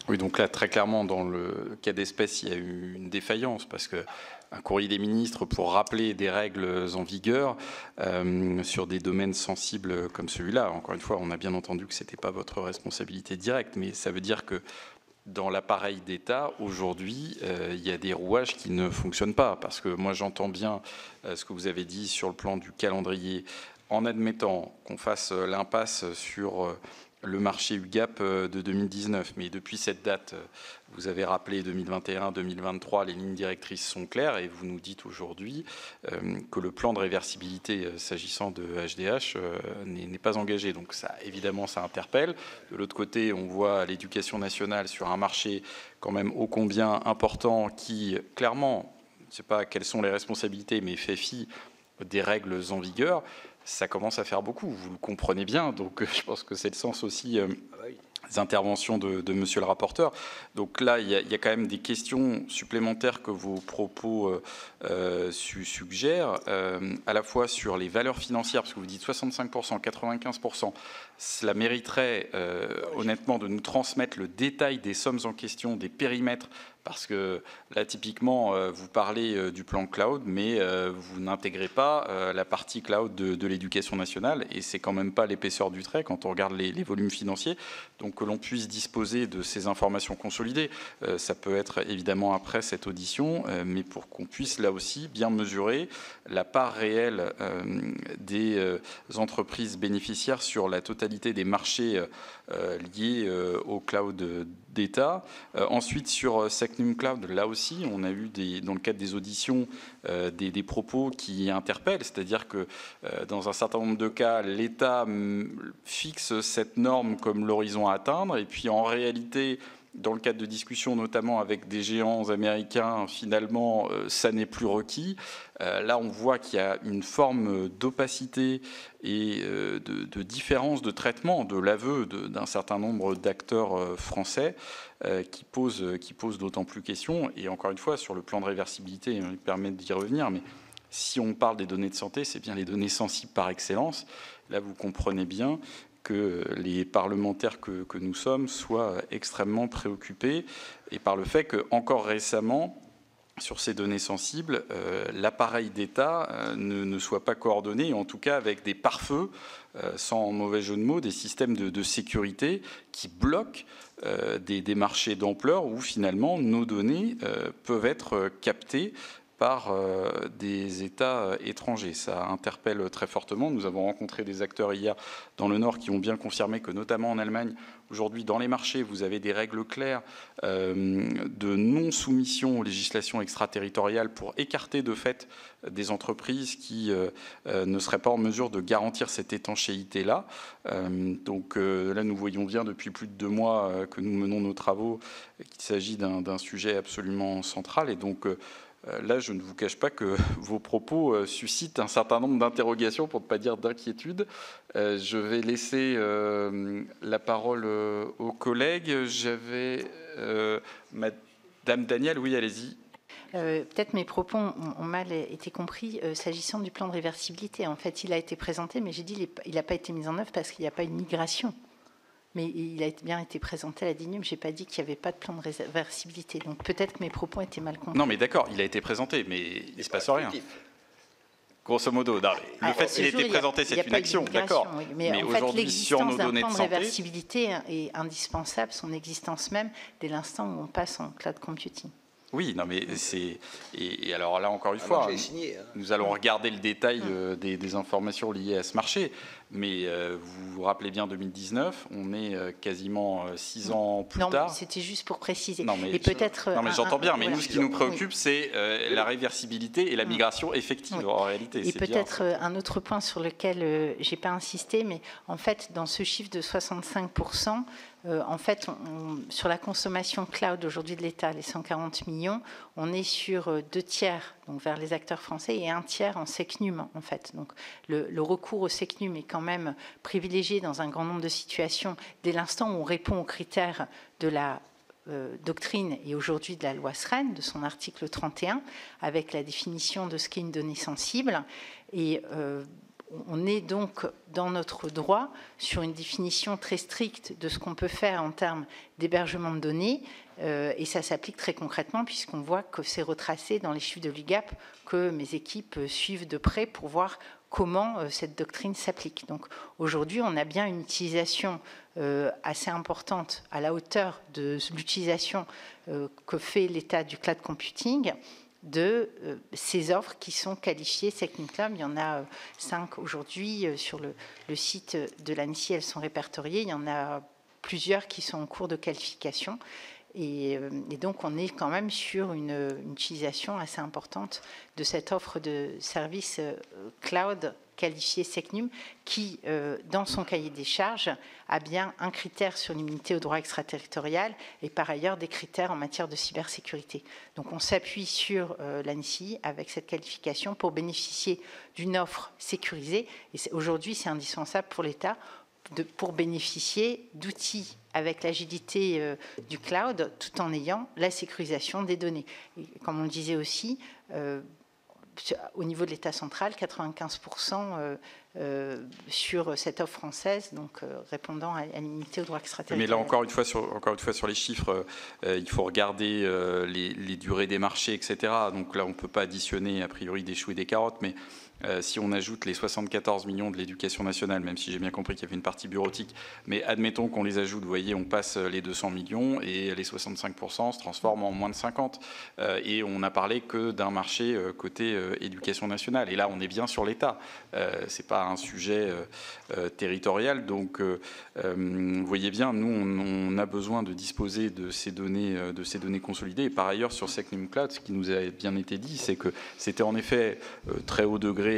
S1: Oui, donc là, très clairement, dans le cas d'espèce, il y a eu une défaillance parce qu'un courrier des ministres pour rappeler des règles en vigueur sur des domaines sensibles comme celui-là. Encore une fois, on a bien entendu que ce n'était pas votre responsabilité directe, mais ça veut dire que dans l'appareil d'État, aujourd'hui, il y a des rouages qui ne fonctionnent pas. Parce que moi, j'entends bien ce que vous avez dit sur le plan du calendrier, en admettant qu'on fasse l'impasse sur le marché UGAP de 2019. Mais depuis cette date, vous avez rappelé 2021-2023, les lignes directrices sont claires et vous nous dites aujourd'hui que le plan de réversibilité s'agissant de HDH n'est pas engagé. Donc ça, évidemment, ça interpelle. De l'autre côté, on voit l'éducation nationale sur un marché quand même ô combien important qui, clairement, je ne sais pas quelles sont les responsabilités, mais fait fi des règles en vigueur. Ça commence à faire beaucoup, vous le comprenez bien, donc je pense que c'est le sens aussi des interventions de monsieur le rapporteur. Donc là, il y a quand même des questions supplémentaires que vos propos suggèrent, à la fois sur les valeurs financières, parce que vous dites 65%, 95%, cela mériterait honnêtement de nous transmettre le détail des sommes en question, des périmètres, parce que là, typiquement, vous parlez du plan cloud, mais vous n'intégrez pas la partie cloud de l'éducation nationale, et c'est quand même pas l'épaisseur du trait quand on regarde les volumes financiers. Donc que l'on puisse disposer de ces informations consolidées, ça peut être évidemment après cette audition, mais pour qu'on puisse là aussi bien mesurer la part réelle des entreprises bénéficiaires sur la totalité des marchés liés au cloud d'État. Ensuite, sur cette Secnum Cloud, là aussi, on a eu dans le cadre des auditions des propos qui interpellent, c'est-à-dire que dans un certain nombre de cas, l'État fixe cette norme comme l'horizon à atteindre, et puis en réalité, dans le cadre de discussions, notamment avec des géants américains, finalement, ça n'est plus requis. Là, on voit qu'il y a une forme d'opacité et de différence de traitement de l'aveu d'un certain nombre d'acteurs français qui pose d'autant plus question. Et encore une fois, sur le plan de réversibilité, il me permet d'y revenir, mais si on parle des données de santé, c'est bien les données sensibles par excellence. Là, vous comprenez bien que les parlementaires que nous sommes soient extrêmement préoccupés, et par le fait qu'encore récemment, sur ces données sensibles, l'appareil d'État ne soit pas coordonné, en tout cas avec des pare-feux, sans mauvais jeu de mots, des systèmes de sécurité qui bloquent des marchés d'ampleur où finalement nos données peuvent être captées par des États étrangers. Ça interpelle très fortement. Nous avons rencontré des acteurs hier dans le Nord qui ont bien confirmé que, notamment en Allemagne, aujourd'hui, dans les marchés, vous avez des règles claires de non-soumission aux législations extraterritoriales pour écarter de fait des entreprises qui ne seraient pas en mesure de garantir cette étanchéité-là. Donc là, nous voyons bien depuis plus de 2 mois que nous menons nos travaux qu'il s'agit d'un sujet absolument central. Et donc, là, je ne vous cache pas que vos propos suscitent un certain nombre d'interrogations, pour ne pas dire d'inquiétudes. Je vais laisser la parole aux collègues. J'avais Madame Daniel, oui, allez-y.
S2: Peut-être mes propos ont mal été compris s'agissant du plan de réversibilité. En fait, il a été présenté, mais j'ai dit qu'il n'a pas été mis en œuvre parce qu'il n'y a pas une migration. Mais il a bien été présenté à la DINUM. Je n'ai pas dit qu'il n'y avait pas de plan de réversibilité. Donc peut-être que mes propos étaient mal compris.
S1: Non, mais d'accord, il a été présenté, mais il ne se passe rien. Grosso modo, non, le fait qu'il ait été présenté, c'est une action, d'accord.
S2: Oui. Mais en fait, l'existence d'un plan de réversibilité est indispensable, son existence même, dès l'instant où on passe en cloud computing.
S1: Oui, non, mais c'est... Et alors là, encore une fois, nous allons regarder le détail des informations liées à ce marché. Mais vous vous rappelez bien 2019, on est quasiment 6 ans plus tard.
S2: Non, c'était juste pour préciser.
S1: Non, mais, j'entends bien, mais nous, ce qui nous préoccupe, c'est la réversibilité et la migration effective, en réalité.
S2: Et peut-être un autre point sur lequel je n'ai pas insisté, mais en fait, dans ce chiffre de 65%, en fait, sur la consommation cloud aujourd'hui de l'État, les 140 millions, on est sur 2 tiers donc vers les acteurs français et 1 tiers en Secnum, en fait. Donc le recours au Secnum est quand même privilégié dans un grand nombre de situations dès l'instant où on répond aux critères de la doctrine et aujourd'hui de la loi SREN, de son article 31, avec la définition de ce qu'est une donnée sensible. Et on est donc dans notre droit sur une définition très stricte de ce qu'on peut faire en termes d'hébergement de données, et ça s'applique très concrètement puisqu'on voit que c'est retracé dans les chiffres de l'UGAP que mes équipes suivent de près pour voir comment cette doctrine s'applique. Donc aujourd'hui, on a bien une utilisation assez importante à la hauteur de l'utilisation que fait l'État du cloud computing de ces offres qui sont qualifiées Secnum Cloud. Il y en a 5 aujourd'hui sur le site de l'ANSSI, elles sont répertoriées. Il y en a plusieurs qui sont en cours de qualification. Et donc, on est quand même sur une utilisation assez importante de cette offre de service cloud qualifié Secnum qui, dans son cahier des charges, a bien un critère sur l'immunité au droit extraterritorial et par ailleurs des critères en matière de cybersécurité. Donc, on s'appuie sur l'ANSSI avec cette qualification pour bénéficier d'une offre sécurisée. Et aujourd'hui, c'est indispensable pour l'État pour bénéficier d'outils avec l'agilité du cloud, tout en ayant la sécurisation des données. Et comme on le disait aussi, au niveau de l'État central, 95% sur cette offre française, donc répondant à l'immunité au droit extraterritorial.
S1: Mais là, encore une fois sur les chiffres, il faut regarder les durées des marchés, etc. Donc là, on ne peut pas additionner a priori des choux et des carottes, mais Si on ajoute les 74 millions de l'éducation nationale, même si j'ai bien compris qu'il y avait une partie bureautique, mais admettons qu'on les ajoute, vous voyez, on passe les 200 millions et les 65% se transforment en moins de 50. Et on n'a parlé que d'un marché côté éducation nationale. Et là, on est bien sur l'État. Ce n'est pas un sujet territorial. Donc, vous voyez bien, nous, on a besoin de disposer de ces données consolidées. Et par ailleurs, sur Secnum Cloud, ce qui nous a bien été dit, c'est que c'était en effet très haut degré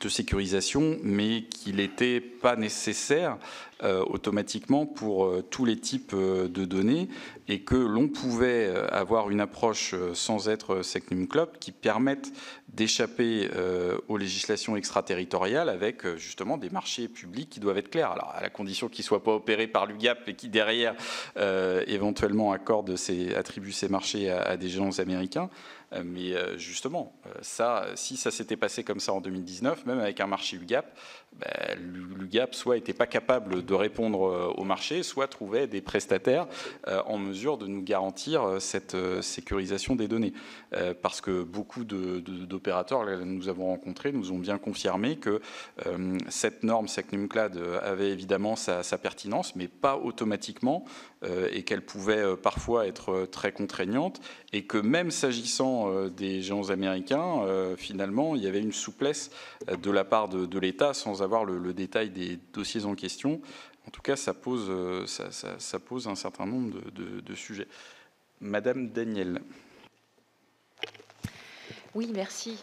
S1: de sécurisation, mais qu'il n'était pas nécessaire automatiquement pour tous les types de données et que l'on pouvait avoir une approche sans être Secnum Cloud qui permette d'échapper aux législations extraterritoriales avec justement des marchés publics qui doivent être clairs. Alors à la condition qu'ils ne soient pas opérés par l'UGAP et qui derrière éventuellement attribue ces marchés à des géants américains. Mais justement, si ça s'était passé comme ça en 2019, même avec un marché UGAP, l'UGAP soit n'était pas capable de répondre au marché, soit trouvait des prestataires en mesure de nous garantir cette sécurisation des données. Parce que beaucoup d'opérateurs que nous avons rencontrés nous ont bien confirmé que cette norme Secnum Cloud avait évidemment sa pertinence, mais pas automatiquement, et qu'elle pouvait parfois être très contraignante, et que même s'agissant des géants américains, finalement, il y avait une souplesse de la part de l'État sans avoir le détail des dossiers en question. En tout cas, ça pose un certain nombre de sujets. Madame Daniel.
S4: Oui, merci.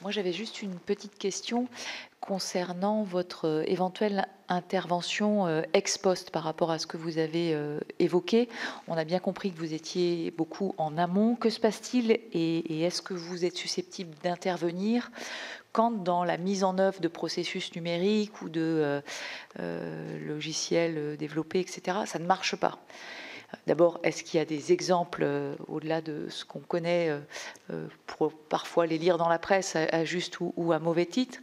S4: Moi, j'avais juste une petite question concernant votre éventuelle intervention ex post par rapport à ce que vous avez évoqué. On a bien compris que vous étiez beaucoup en amont. Que se passe-t-il et est-ce que vous êtes susceptible d'intervenir quand dans la mise en œuvre de processus numériques ou de logiciels développés, etc., ça ne marche pas? D'abord, est-ce qu'il y a des exemples, au-delà de ce qu'on connaît, pour parfois les lire dans la presse à juste ou à mauvais titre?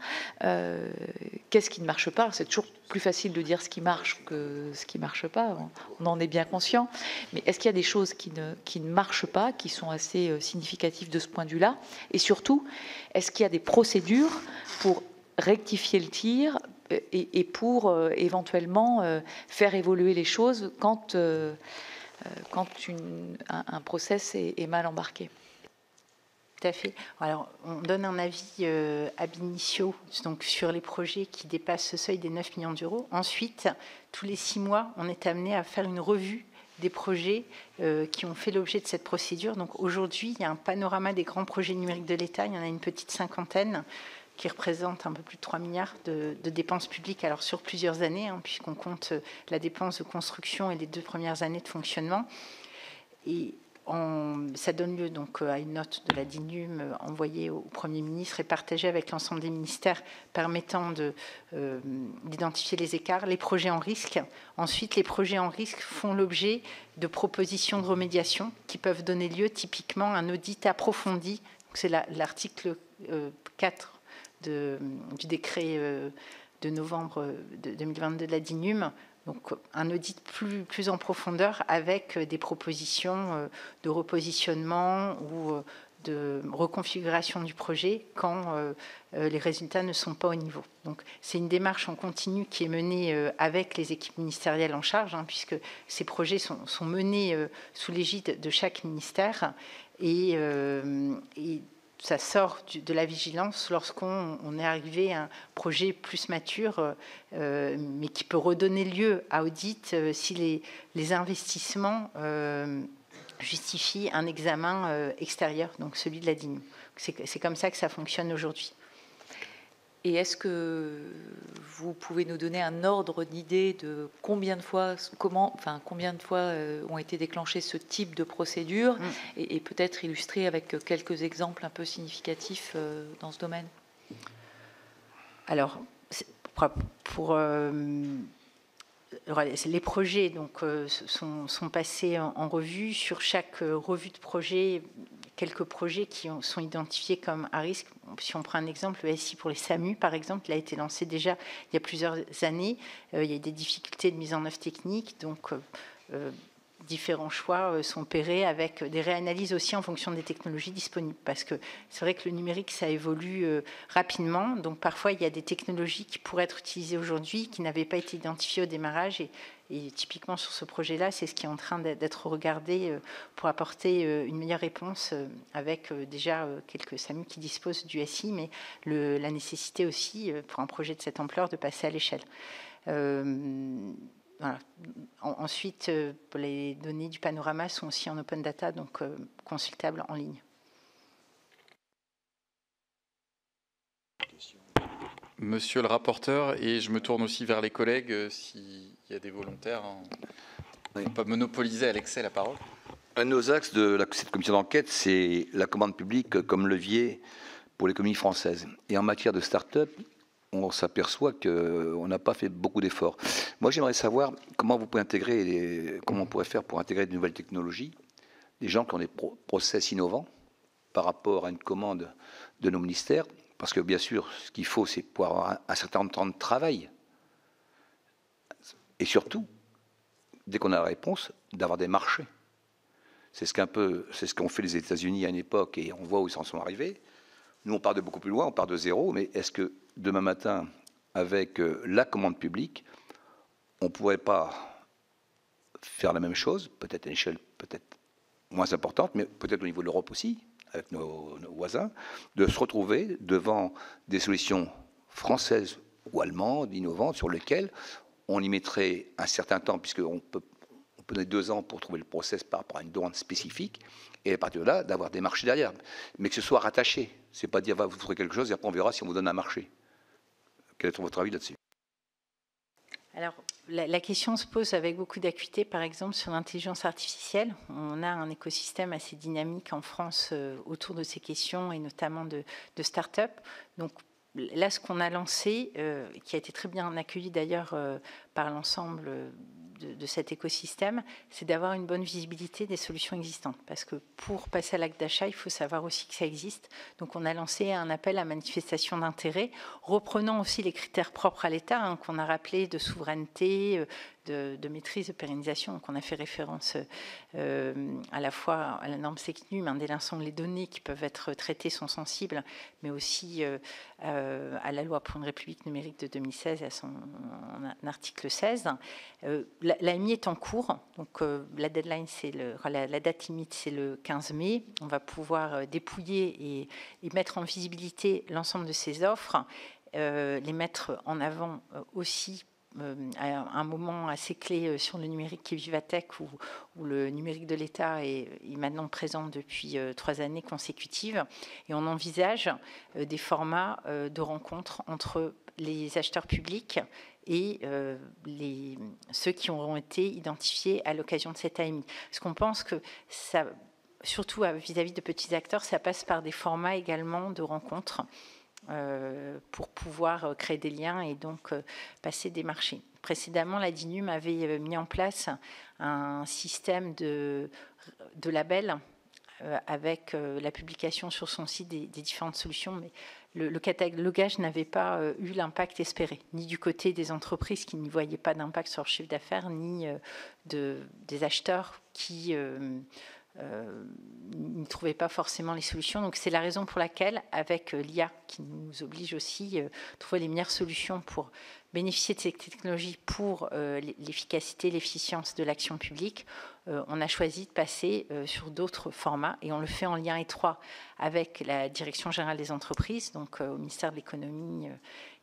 S4: Qu'est-ce qui ne marche pas? C'est toujours plus facile de dire ce qui marche que ce qui ne marche pas, on en est bien conscient. Mais est-ce qu'il y a des choses qui ne marchent pas, qui sont assez significatives de ce point de vue-là? Et surtout, est-ce qu'il y a des procédures pour rectifier le tir et pour éventuellement faire évoluer les choses quand un process est mal embarqué?
S2: Tout à fait. Alors, on donne un avis ab initio donc, sur les projets qui dépassent ce seuil des 9 millions d'euros. Ensuite, tous les 6 mois, on est amené à faire une revue des projets qui ont fait l'objet de cette procédure. Donc aujourd'hui, il y a un panorama des grands projets numériques de l'État. Il y en a une petite cinquantaine qui représente un peu plus de 3 milliards de dépenses publiques, alors sur plusieurs années, puisqu'on compte la dépense de construction et les 2 premières années de fonctionnement. Et ça donne lieu donc à une note de la DINUM envoyée au Premier ministre et partagée avec l'ensemble des ministères, permettant d'identifier les écarts, les projets en risque. Ensuite, les projets en risque font l'objet de propositions de remédiation qui peuvent donner lieu typiquement à un audit approfondi. C'est l'article 4 du décret de novembre 2022 de la DINUM. Donc un audit plus en profondeur avec des propositions de repositionnement ou de reconfiguration du projet quand les résultats ne sont pas au niveau. Donc c'est une démarche en continu qui est menée avec les équipes ministérielles en charge, puisque ces projets sont menés sous l'égide de chaque ministère et ça sort de la vigilance lorsqu'on est arrivé à un projet plus mature, mais qui peut redonner lieu à audit si les investissements justifient un examen extérieur, donc celui de la DINUM. C'est comme ça que ça fonctionne aujourd'hui.
S4: Et est-ce que vous pouvez nous donner un ordre d'idée de combien de fois ont été déclenchés ce type de procédure et peut-être illustrer avec quelques exemples un peu significatifs dans ce domaine?
S2: Alors, pour les projets donc, sont passés en revue. Sur chaque revue de projet, quelques projets qui sont identifiés comme à risque. Si on prend un exemple, le SI pour les SAMU, par exemple, il a été lancé déjà il y a plusieurs années. Il y a des difficultés de mise en œuvre technique, donc différents choix sont opérés avec des réanalyses aussi en fonction des technologies disponibles. Parce que c'est vrai que le numérique, ça évolue rapidement. Donc parfois, il y a des technologies qui pourraient être utilisées aujourd'hui, qui n'avaient pas été identifiées au démarrage. Et typiquement sur ce projet-là, c'est ce qui est en train d'être regardé pour apporter une meilleure réponse avec déjà quelques SAMU qui disposent du SI, mais la nécessité aussi, pour un projet de cette ampleur, de passer à l'échelle. Voilà. Ensuite, les données du panorama sont aussi en open data, donc consultables en ligne.
S1: Monsieur le rapporteur, et je me tourne aussi vers les collègues, s'il y a des volontaires. On ne peut pas monopoliser à l'excès la parole.
S3: Un de nos axes de cette commission d'enquête, c'est la commande publique comme levier pour l'économie française. Et en matière de start-up, on s'aperçoit qu'on n'a pas fait beaucoup d'efforts. Moi, j'aimerais savoir comment vous pouvez intégrer, comment on pourrait faire pour intégrer de nouvelles technologies, des gens qui ont des process innovants par rapport à une commande de nos ministères. Parce que bien sûr, ce qu'il faut, c'est pouvoir avoir un certain temps de travail. Et surtout, dès qu'on a la réponse, d'avoir des marchés. C'est ce qu'ont fait les États-Unis à une époque, et on voit où ils en sont arrivés. Nous, on part de beaucoup plus loin, on part de zéro, mais est-ce que demain matin, avec la commande publique, on ne pourrait pas faire la même chose, peut-être à une échelle peut-être moins importante, mais peut-être au niveau de l'Europe aussi, avec nos voisins, de se retrouver devant des solutions françaises ou allemandes, innovantes, sur lesquelles on y mettrait un certain temps, puisqu'on peut donner 2 ans pour trouver le process par rapport à une demande spécifique, et à partir de là, d'avoir des marchés derrière. Mais que ce soit rattaché. Ce n'est pas dire, vous ferez quelque chose, et après on verra si on vous donne un marché. Quel est votre avis là-dessus?
S2: Alors, la question se pose avec beaucoup d'acuité, par exemple, sur l'intelligence artificielle. On a un écosystème assez dynamique en France autour de ces questions, et notamment de start-up. Donc, là, ce qu'on a lancé, qui a été très bien accueilli d'ailleurs par l'ensemble de cet écosystème, c'est d'avoir une bonne visibilité des solutions existantes. Parce que pour passer à l'acte d'achat, il faut savoir aussi que ça existe. Donc on a lancé un appel à manifestation d'intérêt, reprenant aussi les critères propres à l'État, qu'on a rappelés de souveraineté, de maîtrise, de pérennisation. Donc on a fait référence à la fois à la norme SECNUM, dès l'instant où les données qui peuvent être traitées sont sensibles, mais aussi à la loi pour une République numérique de 2016 et à son article 16. L'AMI est en cours, donc la deadline, la date limite, c'est le 15 mai. On va pouvoir dépouiller et mettre en visibilité l'ensemble de ces offres, les mettre en avant aussi à un moment assez clé sur le numérique qui est Vivatech, où le numérique de l'État est maintenant présent depuis 3 années consécutives. Et on envisage des formats de rencontres entre les acheteurs publics et ceux qui auront été identifiés à l'occasion de cette AMI. Parce qu'on pense que ça, surtout vis-à-vis de petits acteurs, ça passe par des formats également de rencontres pour pouvoir créer des liens et donc passer des marchés. Précédemment, la DINUM avait mis en place un système de labels avec la publication sur son site des différentes solutions, mais le catalogage n'avait pas eu l'impact espéré, ni du côté des entreprises qui n'y voyaient pas d'impact sur leur chiffre d'affaires, ni des acheteurs qui ne trouvaient pas forcément les solutions. Donc c'est la raison pour laquelle, avec l'IA qui nous oblige aussi à trouver les meilleures solutions pour bénéficier de ces technologies pour l'efficacité, l'efficience de l'action publique, on a choisi de passer sur d'autres formats, et on le fait en lien étroit avec la Direction générale des entreprises, donc au ministère de l'économie,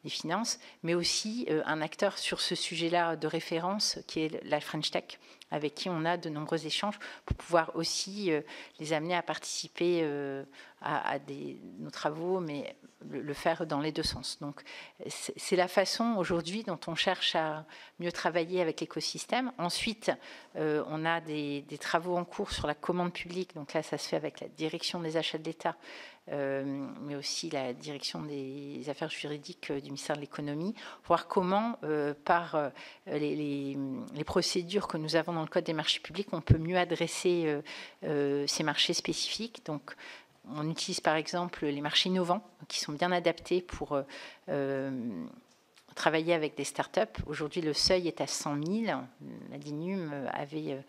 S2: des finances, mais aussi un acteur sur ce sujet-là de référence qui est la French Tech, avec qui on a de nombreux échanges pour pouvoir aussi les amener à participer à nos travaux, mais le faire dans les 2 sens. Donc, c'est la façon aujourd'hui dont on cherche à mieux travailler avec l'écosystème. Ensuite, on a des travaux en cours sur la commande publique. Donc là, ça se fait avec la direction des achats de l'État, mais aussi la direction des affaires juridiques du ministère de l'économie, voir comment, par les procédures que nous avons dans le Code des marchés publics, on peut mieux adresser ces marchés spécifiques. Donc, on utilise par exemple les marchés innovants qui sont bien adaptés pour travailler avec des startups. Aujourd'hui, le seuil est à 100 000. La DINUM avait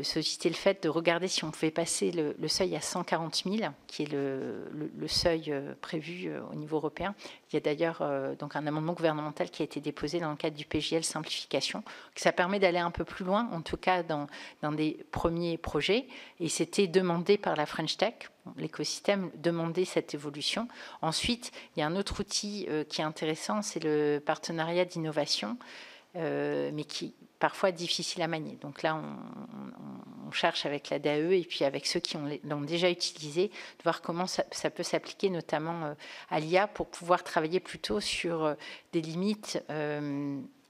S2: sollicité le fait de regarder si on pouvait passer le seuil à 140 000, qui est le seuil prévu au niveau européen. Il y a d'ailleurs donc un amendement gouvernemental qui a été déposé dans le cadre du PJL simplification. Ça permet d'aller un peu plus loin, en tout cas dans des premiers projets. Et c'était demandé par la French Tech. L'écosystème demandait cette évolution. Ensuite, il y a un autre outil qui est intéressant, c'est le partenariat d'innovation, mais qui parfois difficile à manier. Donc là, on cherche avec la DAE et puis avec ceux qui l'ont déjà utilisé, de voir comment ça peut s'appliquer, notamment à l'IA, pour pouvoir travailler plutôt sur des limites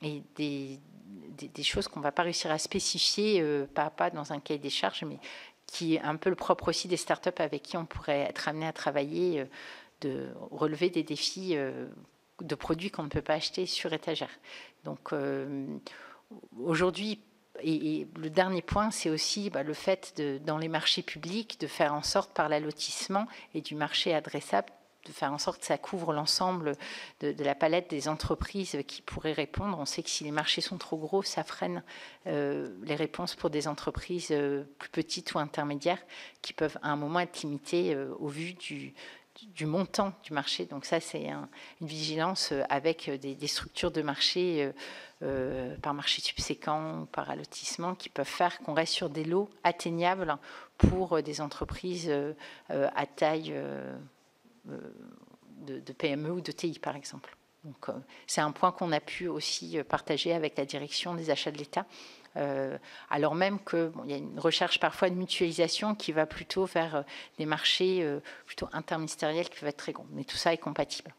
S2: et des choses qu'on ne va pas réussir à spécifier pas à pas dans un cahier des charges, mais qui est un peu le propre aussi des startups avec qui on pourrait être amené à travailler, de relever des défis de produits qu'on ne peut pas acheter sur étagère. Donc aujourd'hui, et le dernier point, c'est aussi le fait, dans les marchés publics, de faire en sorte, par l'allotissement et du marché adressable, de faire en sorte que ça couvre l'ensemble de la palette des entreprises qui pourraient répondre. On sait que si les marchés sont trop gros, ça freine les réponses pour des entreprises plus petites ou intermédiaires qui peuvent à un moment être limitées au vu du montant du marché. Donc ça, c'est une vigilance avec des structures de marché par marché subséquent ou par allotissement qui peuvent faire qu'on reste sur des lots atteignables pour des entreprises à taille de PME ou de TI, par exemple. Donc c'est un point qu'on a pu aussi partager avec la direction des achats de l'État, alors même qu'il y a une recherche parfois de mutualisation qui va plutôt vers des marchés plutôt interministériels qui peuvent être très gros. Mais tout ça est compatible.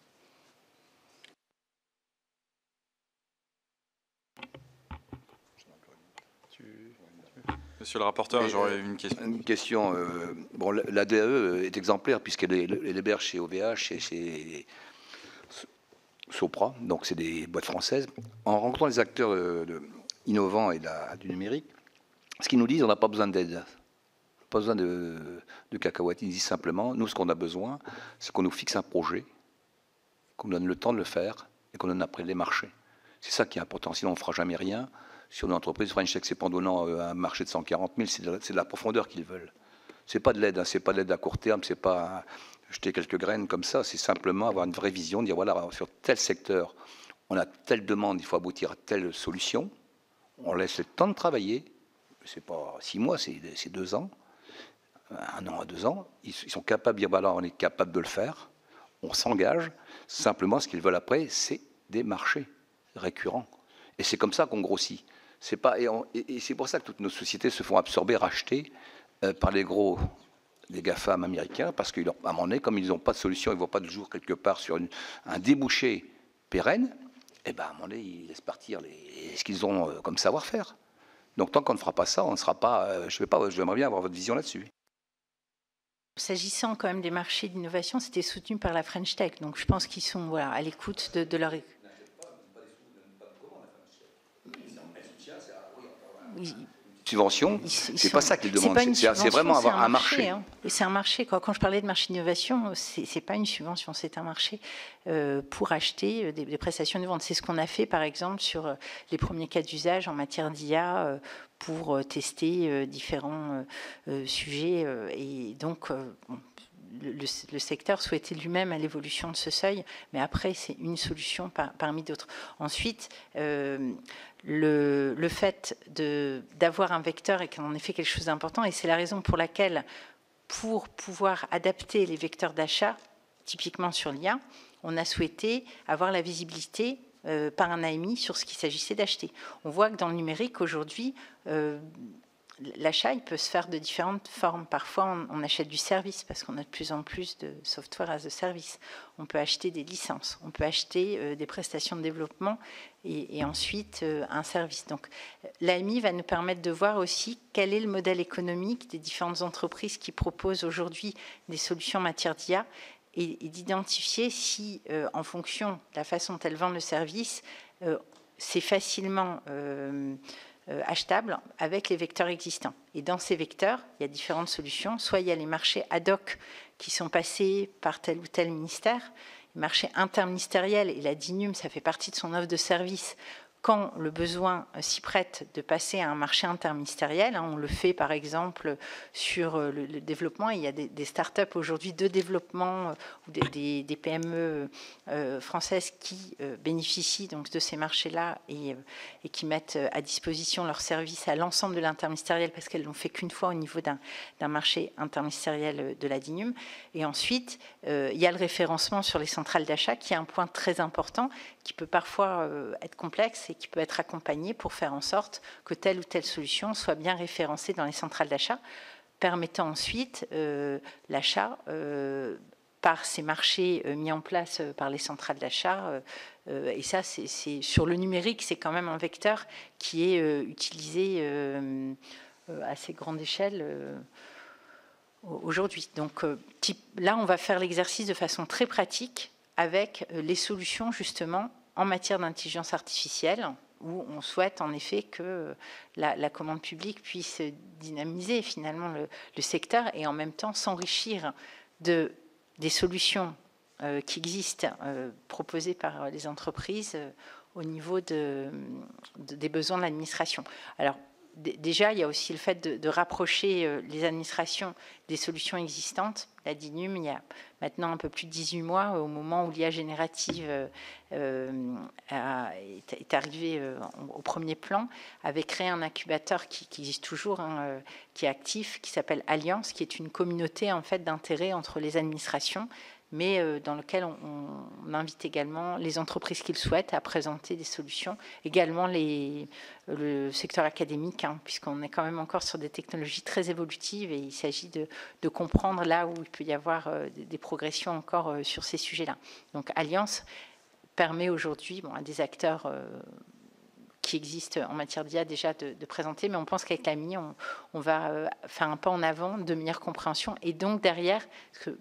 S1: Monsieur le rapporteur, j'aurais une question.
S3: Une question. Bon, la DAE est exemplaire puisqu'elle héberge chez OVH et chez Sopra, donc c'est des boîtes françaises. En rencontrant les acteurs innovants et du numérique, ce qu'ils nous disent, on n'a pas besoin d'aide, pas besoin de cacahuètes. Ils disent simplement, nous, ce qu'on a besoin, c'est qu'on nous fixe un projet, qu'on nous donne le temps de le faire et qu'on donne après les marchés. C'est ça qui est important, sinon on ne fera jamais rien. Sur une entreprise, French Tech, c'est pas en donnant un marché de 140 000, c'est de la profondeur qu'ils veulent. C'est pas de l'aide, hein, c'est pas de l'aide à court terme, c'est pas jeter quelques graines comme ça, c'est simplement avoir une vraie vision, dire voilà, sur tel secteur, on a telle demande, il faut aboutir à telle solution, on laisse le temps de travailler, c'est pas 6 mois, c'est 2 ans, 1 an à 2 ans, ils sont capables de dire voilà, on est capable de le faire, on s'engage, simplement ce qu'ils veulent après, c'est des marchés récurrents. Et c'est comme ça qu'on grossit. C'est pas, et c'est pour ça que toutes nos sociétés se font absorber, racheter par les GAFAM américains, parce qu'à un moment donné, comme ils n'ont pas de solution, ils ne voient pas de jour quelque part sur un débouché pérenne, et ben à un moment donné, ils laissent partir ce qu'ils ont comme savoir-faire. Donc tant qu'on ne fera pas ça, on ne sera pas. J'aimerais bien avoir votre vision là-dessus.
S2: S'agissant quand même des marchés d'innovation, c'était soutenu par la French Tech. Donc je pense qu'ils sont à l'écoute de leur.
S3: Subvention, c'est pas ça qu'ils demandent. C'est vraiment avoir un marché.
S2: Hein. C'est un marché. Quand je parlais de marché d'innovation, c'est pas une subvention, c'est un marché pour acheter des prestations de vente. C'est ce qu'on a fait, par exemple, sur les premiers cas d'usage en matière d'IA pour tester différents sujets. Et donc, le secteur souhaitait lui-même à l'évolution de ce seuil, mais après, c'est une solution parmi d'autres. Ensuite, le fait d'avoir un vecteur est en effet quelque chose d'important, et c'est la raison pour laquelle, pour pouvoir adapter les vecteurs d'achat, typiquement sur l'IA, on a souhaité avoir la visibilité par un AMI sur ce qu'il s'agissait d'acheter. On voit que dans le numérique, aujourd'hui, l'achat, il peut se faire de différentes formes. Parfois, on achète du service parce qu'on a de plus en plus de software as a service. On peut acheter des licences, on peut acheter des prestations de développement et ensuite un service. Donc, l'AMI va nous permettre de voir aussi quel est le modèle économique des différentes entreprises qui proposent aujourd'hui des solutions en matière d'IA et d'identifier si, en fonction de la façon dont elles vendent le service, c'est facilement achetable avec les vecteurs existants. Et dans ces vecteurs, il y a différentes solutions. Soit il y a les marchés ad hoc qui sont passés par tel ou tel ministère, les marchés interministériels, et la DINUM, ça fait partie de son offre de service, quand le besoin s'y prête, de passer à un marché interministériel. On le fait par exemple sur le développement. Il y a des startups aujourd'hui de développement, ou des PME françaises qui bénéficient donc de ces marchés-là et qui mettent à disposition leurs services à l'ensemble de l'interministériel parce qu'elles l'ont fait qu'une fois au niveau d'un marché interministériel de la DINUM. Et ensuite, il y a le référencement sur les centrales d'achat qui est un point très important qui peut parfois être complexe et qui peut être accompagné pour faire en sorte que telle ou telle solution soit bien référencée dans les centrales d'achat, permettant ensuite l'achat par ces marchés mis en place par les centrales d'achat. Et ça, c'est sur le numérique, c'est quand même un vecteur qui est utilisé à assez grande échelle aujourd'hui. Donc là, on va faire l'exercice de façon très pratique avec les solutions justement en matière d'intelligence artificielle, où on souhaite en effet que la commande publique puisse dynamiser finalement le secteur et en même temps s'enrichir des solutions qui existent proposées par les entreprises au niveau des besoins de l'administration. Alors déjà, il y a aussi le fait de rapprocher les administrations des solutions existantes. La DINUM, il y a maintenant un peu plus de 18 mois, au moment où l'IA générative est arrivée au premier plan, avait créé un incubateur qui existe toujours, qui est actif, qui s'appelle Alliance, qui est une communauté en fait d'intérêt entre les administrations, mais dans lequel on invite également les entreprises qui le souhaitent à présenter des solutions, également le secteur académique, puisqu'on est quand même encore sur des technologies très évolutives et il s'agit de comprendre là où il peut y avoir des progressions encore sur ces sujets-là. Donc Alliance permet aujourd'hui à des acteurs qui existent en matière d'IA déjà de présenter, mais on pense qu'avec l'AMI, on va faire un pas en avant de meilleure compréhension. Et donc derrière,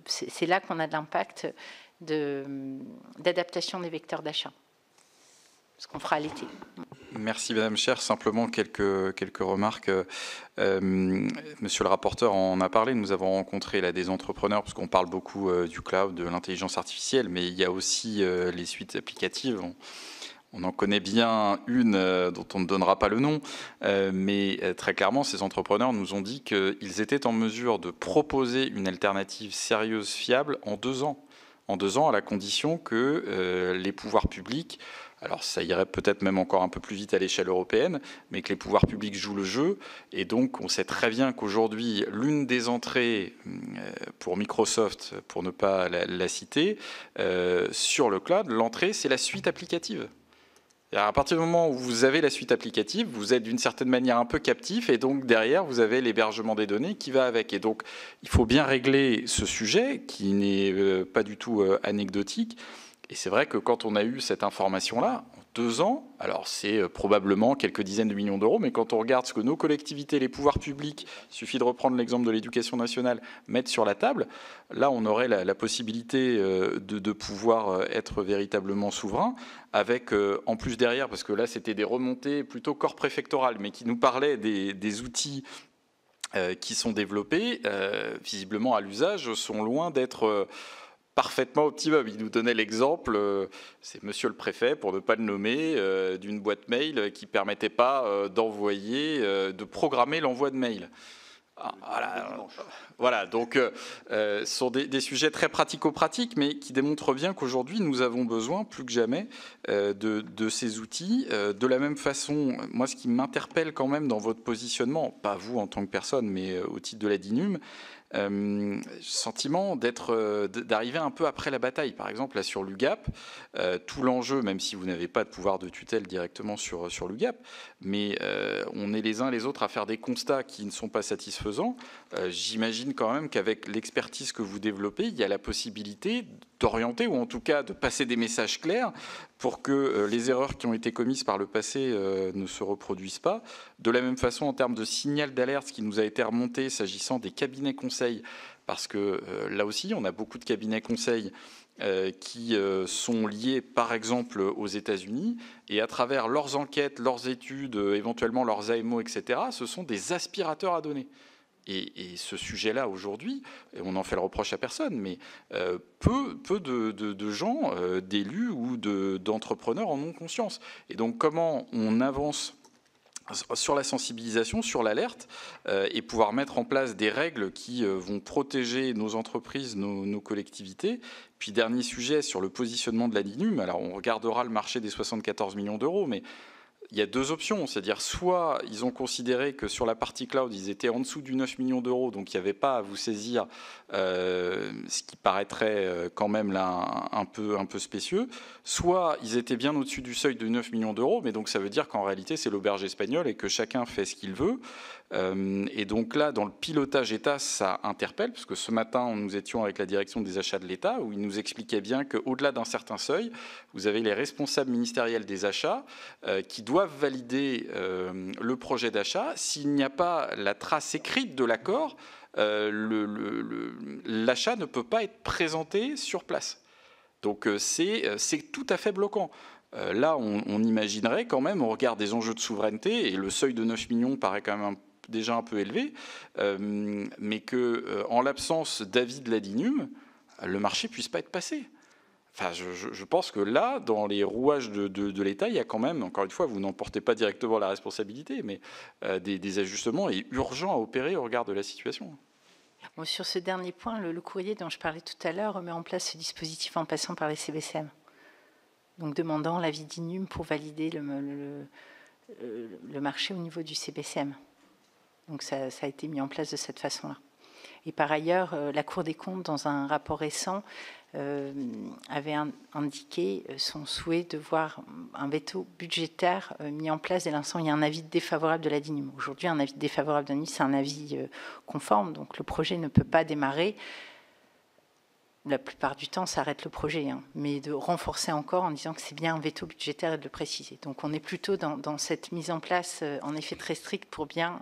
S2: c'est là qu'on a de l'impact d'adaptation des vecteurs d'achat, ce qu'on fera à l'été.
S1: Merci Madame Cher. Simplement quelques remarques. Monsieur le rapporteur en a parlé. Nous avons rencontré là des entrepreneurs parce qu'on parle beaucoup du cloud, de l'intelligence artificielle, mais il y a aussi les suites applicatives. On en connaît bien une dont on ne donnera pas le nom, mais très clairement, ces entrepreneurs nous ont dit qu'ils étaient en mesure de proposer une alternative sérieuse, fiable, en 2 ans. En 2 ans, à la condition que les pouvoirs publics, alors ça irait peut-être même encore un peu plus vite à l'échelle européenne, mais que les pouvoirs publics jouent le jeu. Et donc, on sait très bien qu'aujourd'hui, l'une des entrées pour Microsoft, pour ne pas la citer, sur le cloud, l'entrée, c'est la suite applicative. À partir du moment où vous avez la suite applicative, vous êtes d'une certaine manière un peu captif et donc derrière, vous avez l'hébergement des données qui va avec. Et donc, il faut bien régler ce sujet qui n'est pas du tout anecdotique. Et c'est vrai que quand on a eu cette information-là, en 2 ans, alors c'est probablement quelques dizaines de millions d'euros, mais quand on regarde ce que nos collectivités, les pouvoirs publics, il suffit de reprendre l'exemple de l'éducation nationale, mettent sur la table, là on aurait la possibilité de pouvoir être véritablement souverain, avec en plus derrière, parce que là c'était des remontées plutôt corps préfectoral, mais qui nous parlaient des outils qui sont développés, visiblement à l'usage, sont loin d'être parfaitement optimum. Il nous donnait l'exemple, c'est monsieur le préfet, pour ne pas le nommer, d'une boîte mail qui ne permettait pas d'envoyer, de programmer l'envoi de mail. Voilà, donc ce sont des sujets très pratico-pratiques, mais qui démontrent bien qu'aujourd'hui, nous avons besoin, plus que jamais, de ces outils. De la même façon, moi, ce qui m'interpelle quand même dans votre positionnement, pas vous en tant que personne, mais au titre de la DINUM, sentiment d'arriver un peu après la bataille. Par exemple, là sur l'UGAP, tout l'enjeu, même si vous n'avez pas de pouvoir de tutelle directement sur l'UGAP, mais on est les uns les autres à faire des constats qui ne sont pas satisfaisants. J'imagine quand même qu'avec l'expertise que vous développez, il y a la possibilité d'orienter ou en tout cas de passer des messages clairs pour que les erreurs qui ont été commises par le passé ne se reproduisent pas. De la même façon, en termes de signal d'alerte, ce qui nous a été remonté s'agissant des cabinets conseils, parce que là aussi, on a beaucoup de cabinets conseils qui sont liés, par exemple, aux États-Unis, et à travers leurs enquêtes, leurs études, éventuellement leurs AMO, etc., ce sont des aspirateurs à données. Et ce sujet-là, aujourd'hui, et on n'en fait le reproche à personne, mais peu de gens, d'élus ou d'entrepreneurs en ont conscience. Et donc, comment on avance sur la sensibilisation, sur l'alerte, et pouvoir mettre en place des règles qui vont protéger nos entreprises, nos collectivités. Puis, dernier sujet, sur le positionnement de la DINUM. Alors, on regardera le marché des 74 millions d'euros, mais il y a deux options, c'est-à-dire soit ils ont considéré que sur la partie cloud, ils étaient en dessous du 9 millions d'euros, donc il n'y avait pas à vous saisir, ce qui paraîtrait quand même là un peu spécieux, soit ils étaient bien au-dessus du seuil de 9 millions d'euros, mais donc ça veut dire qu'en réalité c'est l'auberge espagnole et que chacun fait ce qu'il veut. Et donc là, dans le pilotage État, ça interpelle, parce que ce matin, nous étions avec la direction des achats de l'État, où ils nous expliquaient bien qu'au-delà d'un certain seuil, vous avez les responsables ministériels des achats qui doivent valider le projet d'achat. S'il n'y a pas la trace écrite de l'accord, l'achat ne peut pas être présenté sur place. Donc c'est tout à fait bloquant. Là, on imaginerait quand même, au regard des enjeux de souveraineté, et le seuil de 9 millions paraît quand même déjà un peu élevé, mais qu'en l'absence d'avis de la DINUM, le marché ne puisse pas être passé. Enfin, je pense que là, dans les rouages de l'État, il y a quand même, encore une fois, vous n'en portez pas directement la responsabilité, mais des ajustements urgents à opérer au regard de la situation.
S2: Bon, sur ce dernier point, le courrier dont je parlais tout à l'heure remet en place ce dispositif en passant par les CBCM. Donc demandant l'avis d'INUM pour valider le marché au niveau du CBCM. Donc ça a été mis en place de cette façon-là. Et par ailleurs, la Cour des comptes, dans un rapport récent, avait indiqué son souhait de voir un veto budgétaire mis en place dès l'instant où il y a un avis défavorable de la DINUM. Aujourd'hui, un avis défavorable de la DINUM, c'est un avis conforme, donc le projet ne peut pas démarrer. La plupart du temps, ça arrête le projet, hein, mais de renforcer encore en disant que c'est bien un veto budgétaire et de le préciser. Donc on est plutôt dans cette mise en place, en effet très stricte, pour bien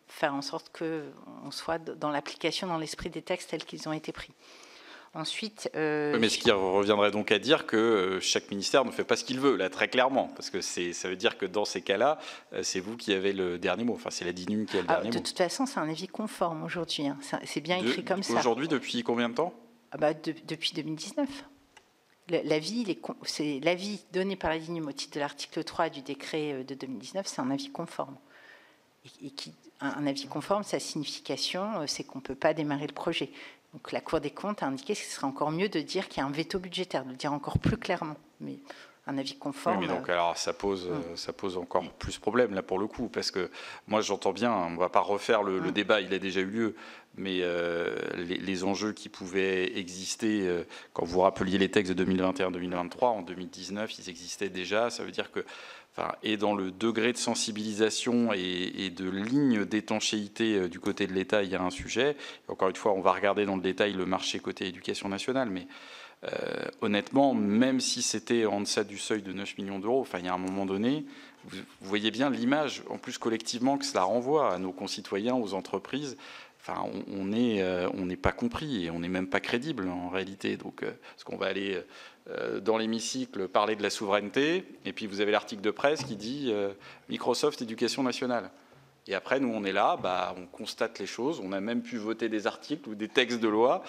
S2: faire en sorte qu'on soit dans l'application, dans l'esprit des textes tels qu'ils ont été pris. Ensuite,
S1: mais ce qui reviendrait donc à dire que chaque ministère ne fait pas ce qu'il veut, là, très clairement, parce que ça veut dire que dans ces cas-là, c'est vous qui avez le dernier mot, enfin c'est la DINUM qui a le dernier mot.
S2: De toute façon, c'est un avis conforme aujourd'hui, hein. C'est bien écrit comme ça.
S1: Aujourd'hui, depuis combien de temps?
S2: Depuis 2019. C'est l'avis donné par la DINUM au titre de l'article 3 du décret de 2019, c'est un avis conforme. Un avis conforme, sa signification, c'est qu'on ne peut pas démarrer le projet. Donc la Cour des comptes a indiqué que ce serait encore mieux de dire qu'il y a un veto budgétaire, de le dire encore plus clairement. Mais un avis conforme...
S1: Oui, mais donc alors ça pose encore plus problème là pour le coup, parce que moi j'entends bien, on ne va pas refaire le débat, il a déjà eu lieu, mais les enjeux qui pouvaient exister, quand vous rappeliez les textes de 2021-2023, en 2019 ils existaient déjà, ça veut dire que... Enfin, et dans le degré de sensibilisation et de ligne d'étanchéité du côté de l'État, il y a un sujet. Et encore une fois, on va regarder dans le détail le marché côté éducation nationale, mais honnêtement, même si c'était en deçà du seuil de 9 millions d'euros, enfin, il y a un moment donné, vous voyez bien l'image, en plus collectivement, que cela renvoie à nos concitoyens, aux entreprises. Enfin, on n'est pas compris et on n'est même pas crédible en réalité. Donc, parce qu'on va aller dans l'hémicycle parler de la souveraineté, et puis vous avez l'article de presse qui dit Microsoft Éducation nationale. Et après, nous, on est là, on constate les choses. On a même pu voter des articles ou des textes de loi.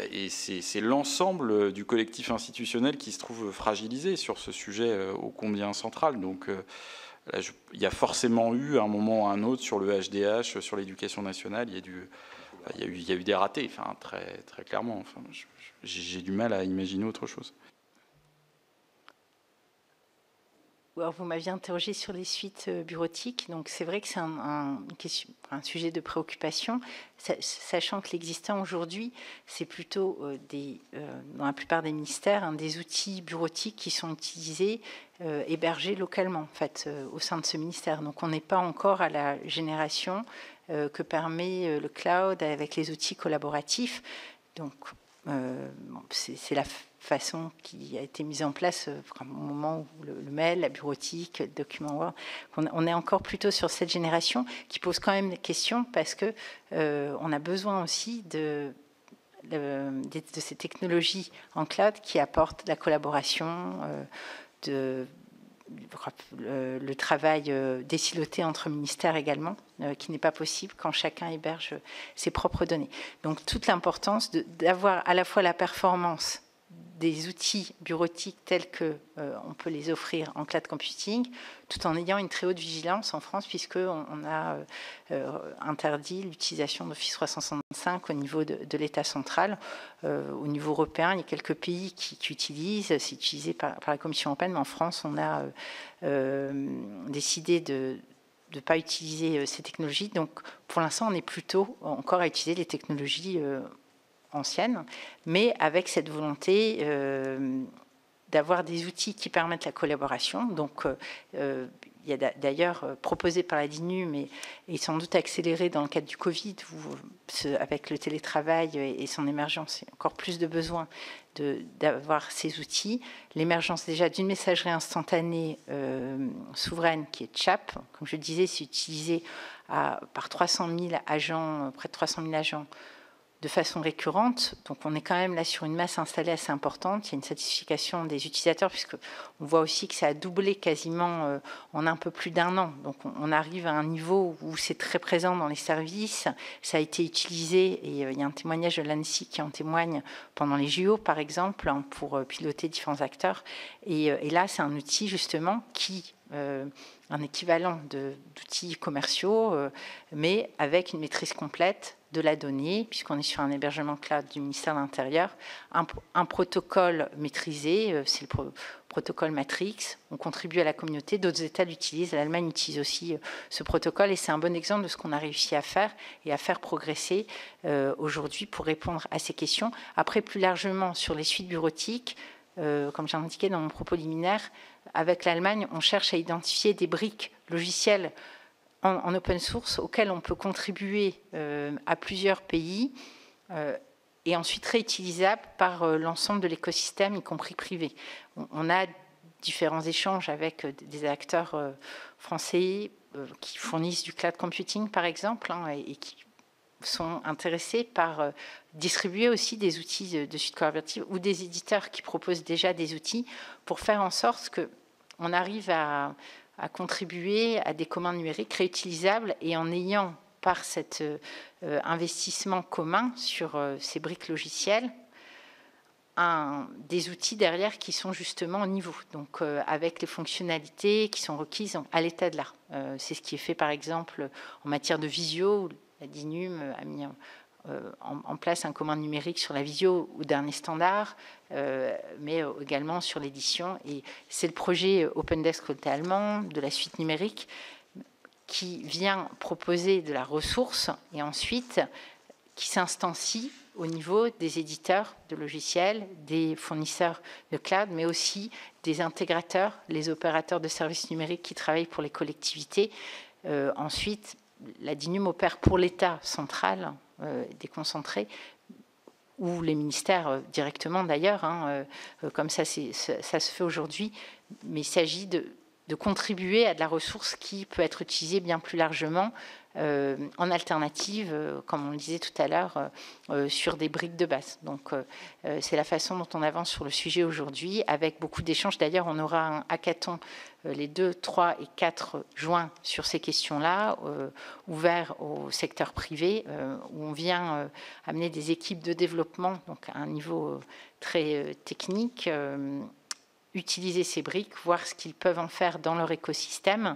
S1: Et c'est l'ensemble du collectif institutionnel qui se trouve fragilisé sur ce sujet ô combien central. Donc, là, il y a forcément eu, à un moment ou à un autre, sur le HDH, sur l'éducation nationale, il y a eu des ratés, enfin, très, très clairement. Enfin, j'ai du mal à imaginer autre chose.
S2: Alors, vous m'aviez interrogé sur les suites bureautiques. Donc, c'est vrai que c'est un sujet de préoccupation, sachant que l'existant aujourd'hui, c'est plutôt dans la plupart des ministères, des outils bureautiques qui sont utilisés, hébergés localement, en fait, au sein de ce ministère. Donc, on n'est pas encore à la génération que permet le cloud avec les outils collaboratifs. Donc, c'est la façon qui a été mise en place au moment où le mail, la bureautique, le document Word. On est encore plutôt sur cette génération qui pose quand même des questions parce que on a besoin aussi de ces technologies en cloud qui apportent la collaboration, le travail désiloté entre ministères également, qui n'est pas possible quand chacun héberge ses propres données. Donc toute l'importance d'avoir à la fois la performance des outils bureautiques tels qu'on peut les offrir en cloud computing, tout en ayant une très haute vigilance en France, puisqu'on a interdit l'utilisation d'Office 365 au niveau de l'État central. Au niveau européen, il y a quelques pays qui utilisent, c'est utilisé par la Commission européenne, mais en France, on a décidé de ne pas utiliser ces technologies. Donc, pour l'instant, on est plutôt encore à utiliser les technologies anciennes, mais avec cette volonté d'avoir des outils qui permettent la collaboration. Donc, il y a d'ailleurs proposé par la DINUM et sans doute accéléré dans le cadre du Covid, où, avec le télétravail et son émergence, il y a encore plus de besoin d'avoir ces outils. L'émergence déjà d'une messagerie instantanée souveraine qui est CHAP, comme je le disais, c'est utilisé par 300 000 agents, près de 300 000 agents, de façon récurrente. Donc on est quand même là sur une masse installée assez importante. Il y a une satisfaction des utilisateurs, puisqu'on voit aussi que ça a doublé quasiment en un peu plus d'un an. Donc on arrive à un niveau où c'est très présent dans les services. Ça a été utilisé, et il y a un témoignage de l'ANSSI qui en témoigne pendant les JO, par exemple, pour piloter différents acteurs. Et là, c'est un outil justement qui... un équivalent d'outils commerciaux, mais avec une maîtrise complète de la donnée, puisqu'on est sur un hébergement cloud du ministère de l'Intérieur, un protocole maîtrisé, c'est le protocole Matrix. On contribue à la communauté, d'autres États l'utilisent, l'Allemagne utilise aussi ce protocole, et c'est un bon exemple de ce qu'on a réussi à faire et à faire progresser aujourd'hui pour répondre à ces questions. Après, plus largement, sur les suites bureautiques, comme j'ai indiqué dans mon propos liminaire, avec l'Allemagne, on cherche à identifier des briques logicielles en open source auxquelles on peut contribuer à plusieurs pays et ensuite réutilisables par l'ensemble de l'écosystème, y compris privé. On a différents échanges avec des acteurs français qui fournissent du cloud computing, par exemple, et qui sont intéressés par distribuer aussi des outils de suite collaborative ou des éditeurs qui proposent déjà des outils pour faire en sorte qu'on arrive à contribuer à des commandes numériques réutilisables, et en ayant par cet investissement commun sur ces briques logicielles des outils derrière qui sont justement au niveau, donc avec les fonctionnalités qui sont requises à l'état de l'art. C'est ce qui est fait par exemple en matière de visio. La DINUM a mis en place un commande numérique sur la visio au dernier standard, mais également sur l'édition. Et c'est le projet OpenDesk côté allemand de la suite numérique qui vient proposer de la ressource et ensuite qui s'instancie au niveau des éditeurs de logiciels, des fournisseurs de cloud, mais aussi des intégrateurs, les opérateurs de services numériques qui travaillent pour les collectivités. Ensuite, la DINUM opère pour l'État central, déconcentré, ou les ministères directement d'ailleurs, comme ça se fait aujourd'hui, mais il s'agit de contribuer à de la ressource qui peut être utilisée bien plus largement en alternative, comme on le disait tout à l'heure, sur des briques de base. Donc c'est la façon dont on avance sur le sujet aujourd'hui, avec beaucoup d'échanges. D'ailleurs, on aura un hackathon les 2, 3 et 4 juin sur ces questions-là, ouvert au secteur privé, où on vient amener des équipes de développement, donc à un niveau très technique, utiliser ces briques, voir ce qu'ils peuvent en faire dans leur écosystème.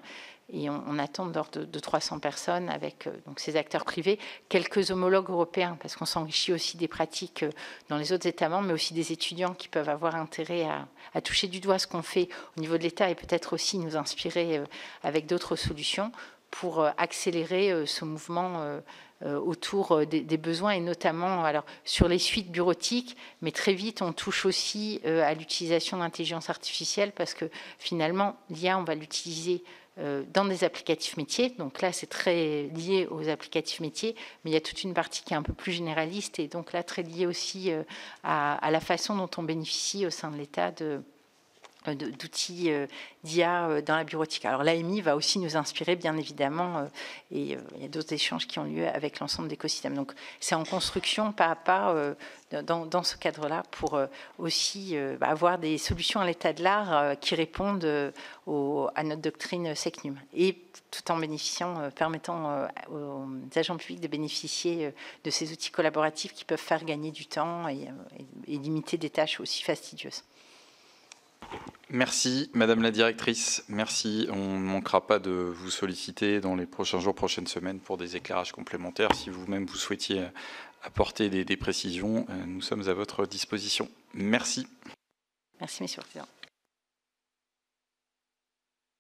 S2: Et on attend d'ordre de 300 personnes avec donc ces acteurs privés, quelques homologues européens, parce qu'on s'enrichit aussi des pratiques dans les autres États membres, mais aussi des étudiants qui peuvent avoir intérêt à toucher du doigt ce qu'on fait au niveau de l'État et peut-être aussi nous inspirer avec d'autres solutions pour accélérer ce mouvement autour des besoins, et notamment alors, sur les suites bureautiques, mais très vite on touche aussi à l'utilisation d'intelligence artificielle, parce que finalement l'IA, on va l'utiliser dans des applicatifs métiers. Donc là, c'est très lié aux applicatifs métiers, mais il y a toute une partie qui est un peu plus généraliste, et donc là, très liée aussi à la façon dont on bénéficie au sein de l'État d'outils d'IA dans la bureautique. Alors l'AMI va aussi nous inspirer, bien évidemment, et il y a d'autres échanges qui ont lieu avec l'ensemble d'écosystèmes. Donc c'est en construction pas à pas dans ce cadre-là pour aussi avoir des solutions à l'état de l'art qui répondent à notre doctrine SecNum, et tout en permettant aux agents publics de bénéficier de ces outils collaboratifs qui peuvent faire gagner du temps et limiter des tâches aussi fastidieuses.
S1: Merci, Madame la Directrice. Merci. On ne manquera pas de vous solliciter dans les prochains jours, prochaines semaines pour des éclairages complémentaires. Si vous-même vous souhaitiez apporter des précisions, nous sommes à votre disposition. Merci.
S2: Merci, Monsieur le Président.